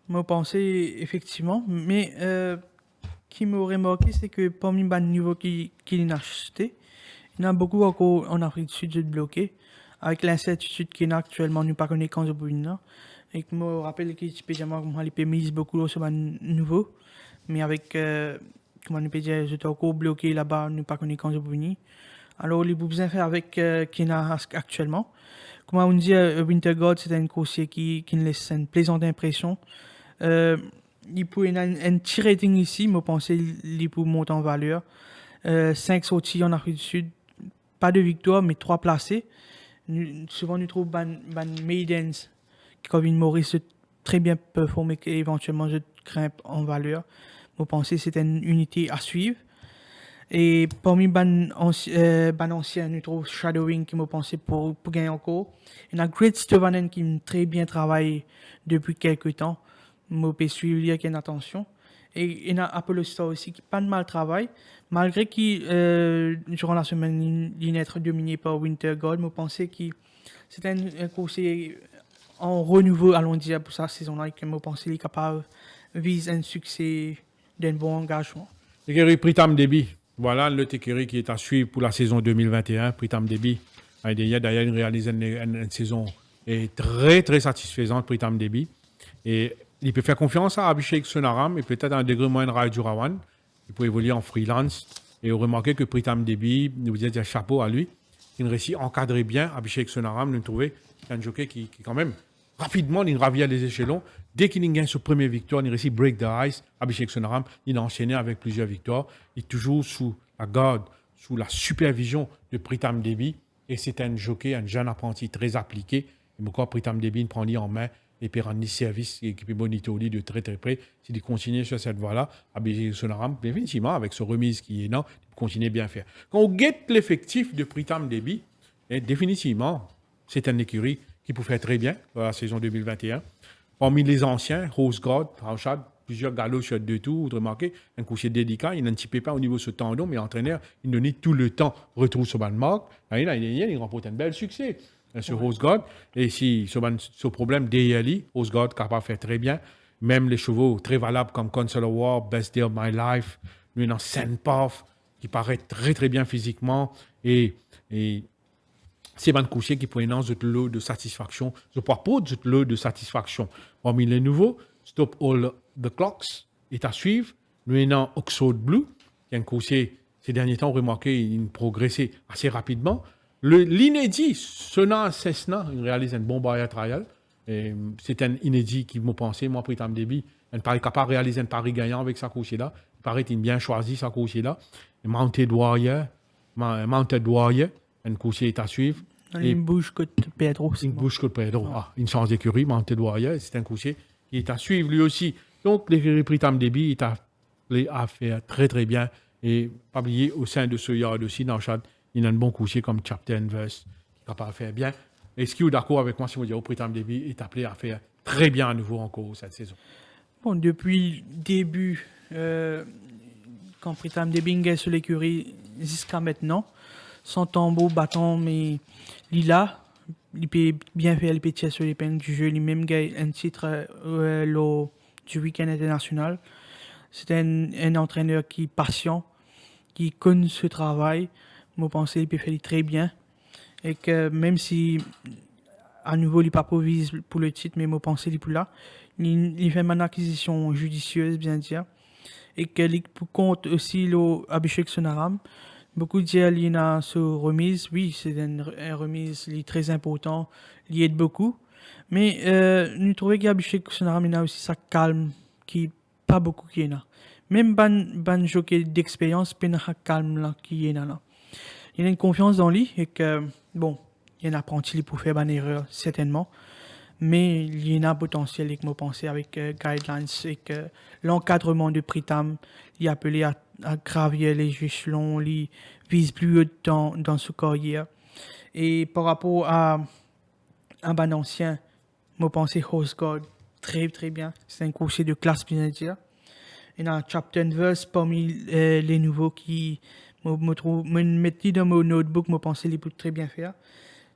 Moi, pensais effectivement, mais qui m'aurait marqué, c'est que parmi les niveaux qu'il a acheté, il y en a beaucoup encore en Afrique du Sud de bloqués, avec l'incertitude qu'il y a actuellement, nous ne connaissons pas quand je peux et je me rappelle que je mise beaucoup sur les nouveaux, mais avec, comment on peut dire, j'étais encore bloqué là-bas, nous ne connaissons pas quand je peux Alors, il a besoin de faire avec qu'il a actuellement. Comme on dit, Winter God, c'est un coursier qui nous laisse une plaisante impression. Il peut y avoir un petit rating ici, mais je pense qu'il peut monter en valeur. 5 sorties en Afrique du Sud, pas de victoire, mais 3 placés. Souvent, nous trouvons ban maidens, comme une Maurice, très bien performé, et éventuellement, je grimpe en valeur. Je pense que c'est une unité à suivre. Et parmi les anciens, nous trouvons Shadowing qui m'a pensé pour gagner encore. Il y a Great Stovanen qui m'a très bien travaillé depuis quelques temps. Je peux suivre avec attention. Et il y a Apollo Star aussi qui pas de mal travail. Malgré qu'il, durant la semaine, il est dominé par Winter God, je pensais que c'était un conseil en renouveau, allons dire, pour sa saison-là, et que je pensais qu'il est capable de viser un succès d'un bon engagement. L'écurie Pritam Debi. Voilà le écurie qui est à suivre pour la saison 2021. Pritam Debi. D'ailleurs, il réalise une saison très, très satisfaisante, Pritam Debi. Et il peut faire confiance à Abhishek Sonaram et peut-être à un degré moyen Rai Jurawan. Il peut évoluer en freelance. Et vous remarquez que Pritam Debi, vous dites un chapeau à lui. Il réussit à encadrer bien Abhishek Sonaram. Nous trouvons un jockey qui quand même, rapidement, il ravit les échelons. Dès qu'il gagne sa première victoire, il réussit break the ice. Abhishek Sonaram, il a enchaîné avec plusieurs victoires. Il est toujours sous la garde, sous la supervision de Pritam Debi. Et c'est un jockey, un jeune apprenti très appliqué. Et pourquoi Pritam Debi prend en main et peut rendre service et qui peut monitorer de très très près. S'il continue sur cette voie-là, Abhishek Sonaram, définitivement, avec sa remise qui est énorme, il peut continuer bien à faire. Quand on guette l'effectif de Pritam Debi, définitivement, c'est un écurie qui peut faire très bien dans la saison 2021. Parmi les anciens, Rose God, Rauchad, plusieurs galops sur 2 tours, vous remarquez, un coucher délicat, il a un petit pépin au niveau de ce tendon, mais l'entraîneur, il donne tout le temps, retrouve ce ban de marque. Il remporte un bel succès sur Rose God. Et si ce problème DLI, Rose God capable de faire très bien, même les chevaux très valables comme Console War, Best Day of My Life, lui dans Sandpath, qui paraît très très bien physiquement, et c'est un coucher qui peut énormer ce lot de satisfaction, ce propos de lot de satisfaction. Parmi les nouveaux, Stop All the Clocks est à suivre. Nous avons Oxford Blue, qui est un coucher, ces derniers temps, remarqué, il progressait assez rapidement. L'inédit, Sona Cessna, il réalise un bon barrière trial. C'est un inédit qui m'a pensé, moi, Pritam Debi, il paraît capable de réaliser un pari gagnant avec sa coucher-là. Il paraît qu'il a bien choisi sa coucher-là. Mounted Warrior, un coucher est à suivre. Une bouche que Pedro. Une bouche que Pedro. Une chance d'écurie, Mounted Warrior, c'est un coucher qui est à suivre lui aussi. Donc, l'écurie Pritam Debi est appelé à faire très très bien. Et pas oublier, au sein de ce yard aussi, dans le chat, il y a un bon coucher comme Chapter Verse qui est capable de faire bien. Est-ce que vous êtes d'accord avec moi si vous dites que Pritam Debi est appelé à faire très bien à nouveau encore cette saison? Bon, depuis le début, quand Pritam Debi est sur l'écurie jusqu'à maintenant, sans tambour, bâton, mais Lila, il peut bien faire, il peut tirer sur l'épingle du jeu, il même gagne un titre du week-end international. C'est un entraîneur qui est patient, qui connaît ce travail. Je pense qu'il peut faire très bien. Et que même si, à nouveau, il n'est pas provisible pour le titre, mais je pense qu'il est plus là. Il fait une acquisition judicieuse, bien dire. Et qu'il compte aussi l'Abhishek Sonaram. Beaucoup disent qu'il y a ce remise. Oui, c'est une remise très importante, il aide beaucoup. Mais nous trouvons qu'Abhishek Sonaram il a aussi sa calme, qui pas beaucoup qui est là. Même ban jockey d'expérience, il y a sa calme là, qui est là. Il a une confiance dans lui et que, bon, il y a un apprenti pour faire une erreur, certainement. Mais il y a un potentiel, et que je pense, avec Guidelines et que l'encadrement de Pritam, il est appelé à gravir les échelons, il vise plus haut dans ce carrière. Et par rapport à un ban ancien, je pense Horse God, très très bien. C'est un coursier de classe, bien dire. Il y a un Chapter Verse parmi les nouveaux qui me mettent dans mon notebook, je pense qu'il peut très bien faire.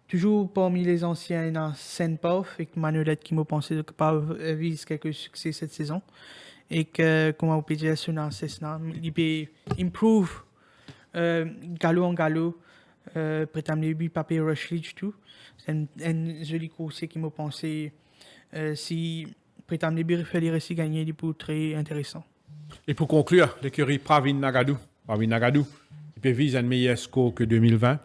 Toujours parmi les anciens, il y a Sandpath et Manolette qui me pensait capable de viser quelques succès cette saison. Et que, comme on peut dire, sur Cessna, il peut improve galop en galop. Pritam Debi, Papé Rushley du tout. C'est un joli coursier qui me pensait, si Pritam Debi fallait réussir à gagner, il peut être très intéressant. Et pour conclure, l'écurie Pravin Nagadu. Pravin Nagadu, il peut vise un meilleur score que 2020.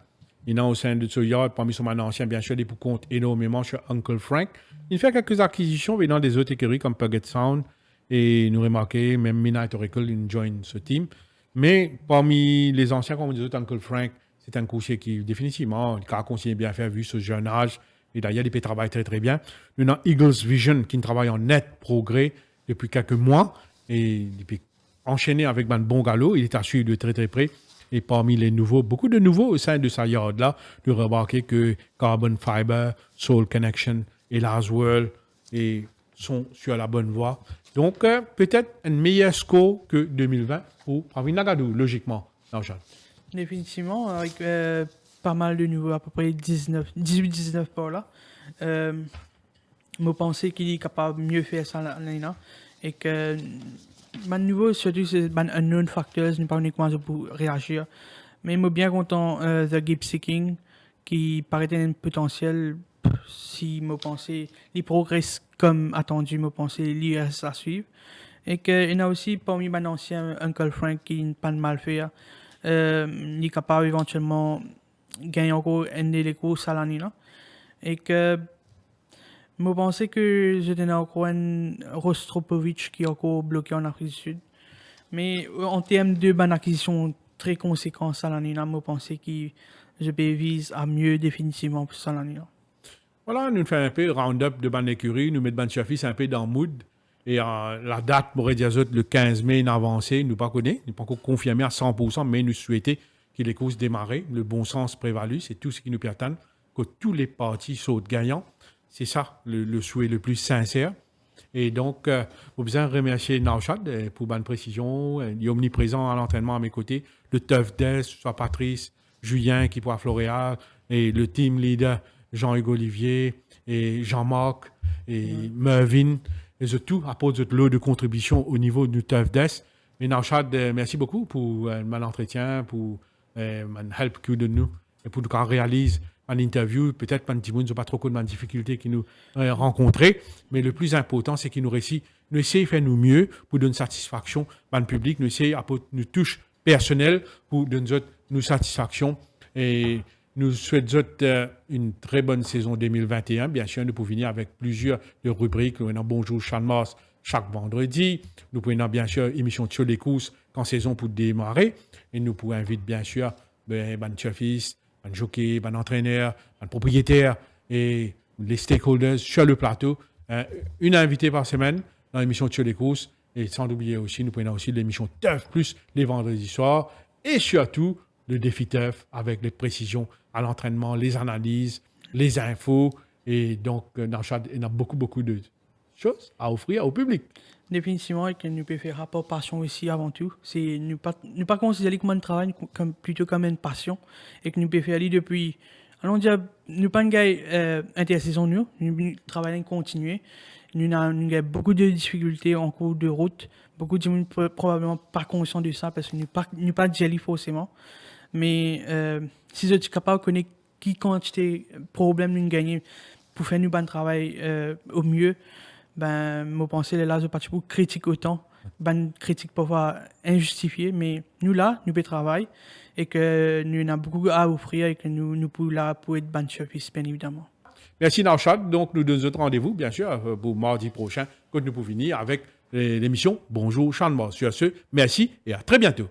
Il y a au sein de ce yard, parmi son ancien, bien sûr, des pour compte énormément sur Uncle Frank. Il fait quelques acquisitions venant des autres écuries comme Puget Sound et nous remarquons, même Midnight Oracle, il join ce team. Mais parmi les anciens, comme on dit, Uncle Frank, c'est un coursier qui, définitivement, il a conseillé bien faire vu ce jeune âge. Et d'ailleurs, il travaille très, très bien. Nous avons Eagles Vision qui travaille en net progrès depuis quelques mois. Et il peut enchaîner avec un bon galop. Il est à suivre de très, très près. Et parmi les nouveaux, beaucoup de nouveaux au sein de sa yard-là, de remarquer que Carbon Fiber, Soul Connection et Last World sont sur la bonne voie. Donc, peut-être un meilleur score que 2020 pour Pravin Nagadou, logiquement. Non, Jean. Définitivement, avec pas mal de nouveaux, à peu près 18-19 par là. Je pense qu'il est capable de mieux faire ça l'année là. Et que man nouveau, surtout, c'est un unknown factors, nous pas uniquement pour réagir. Mais je suis bien content de Gabe Seeking, qui paraît un potentiel, si je pense, il progresse comme attendu, je pense, il reste à suivre. Et qu'il y a aussi parmi mes anciens Uncle Frank qui n'a pas de mal faire. Il est capable éventuellement de gagner encore un des courses à l'année là. Et que je pensais que j'étais encore un Rostropovich qui est encore bloqué en Afrique du Sud. Mais en termes de bonne acquisition très conséquente à l'année là, je pensais que je vise à mieux définitivement pour ça l'année là. Voilà, nous faisons un peu round-up de bonne écurie, nous mettons Ban Chafis un peu dans le mood. Et la date, pour dire le 15 mai, nous avancé, nous pas connaît, nous pas encore confirmé à 100%, mais nous souhaitons que les courses démarrent, le bon sens prévalue, c'est tout ce qui nous permet, que tous les partis sautent gagnants. C'est ça, le souhait le plus sincère. Et donc, je besoin de remercier Nauchad pour bonne précision. Il est omniprésent à l'entraînement à mes côtés. Le Tough Death, soit Patrice, Julien qui pour Floréal, et le team leader Jean-Hugues Olivier, et Jean-Marc, et Mervyn. Et tout apporte de lot de contribution au niveau du Tough Death. Mais Nauchad, merci beaucoup pour mon entretien, pour mon help que vous donne nous, et pour qu'on réalise en interview, peut-être pas de pas trop de difficultés qui nous rencontrées, mais le plus important, c'est qu'il nous réussit, nous essayons de faire nous mieux pour donner satisfaction à le public, nous essayons d'apporter une touche personnelle pour donner nous satisfaction et nous souhaitons une très bonne saison 2021. Bien sûr, nous pouvons venir avec plusieurs de rubriques. Nous avons Bonjour Chanmars chaque vendredi. Nous pouvons bien sûr émission sur les courses quand saison pour démarrer. Et nous pouvons inviter bien sûr Ban Chafis, un jockey, un entraîneur, un propriétaire et les stakeholders sur le plateau. Une invitée par semaine dans l'émission sur les courses. Et sans oublier aussi, nous prenons aussi l'émission Tough Plus les vendredis soirs. Et surtout, le défi Tough avec les précisions à l'entraînement, les analyses, les infos. Et donc, dans il y a beaucoup de choses à offrir au public. Définitivement, et que nous pouvons faire rapport passion aussi avant tout. C'est ne pas considérer comme un travail, plutôt comme une passion. Et que nous pouvons faire aller depuis. Allons dire, nous pas une intersaison, nous travaillons continuer. Nous avons beaucoup de difficultés en cours de route. Beaucoup de gens probablement pas conscients de ça parce que nous pas jelly forcément. Mais si je suis capable de connaître qui quantité de problèmes nous gagnons pour faire nous bon travail au mieux, ben, je pense que là, je ne suis pas critique autant. Ben, critique parfois injustifiée, mais nous là, nous pouvons travailler et que nous avons beaucoup à offrir et que nous pouvons là pour être bon service, bien évidemment. Merci Nauchad. Donc, nous donnons notre rendez-vous, bien sûr, pour mardi prochain, quand nous pouvons venir avec l'émission Bonjour Chanmars. Sur ce, merci et à très bientôt.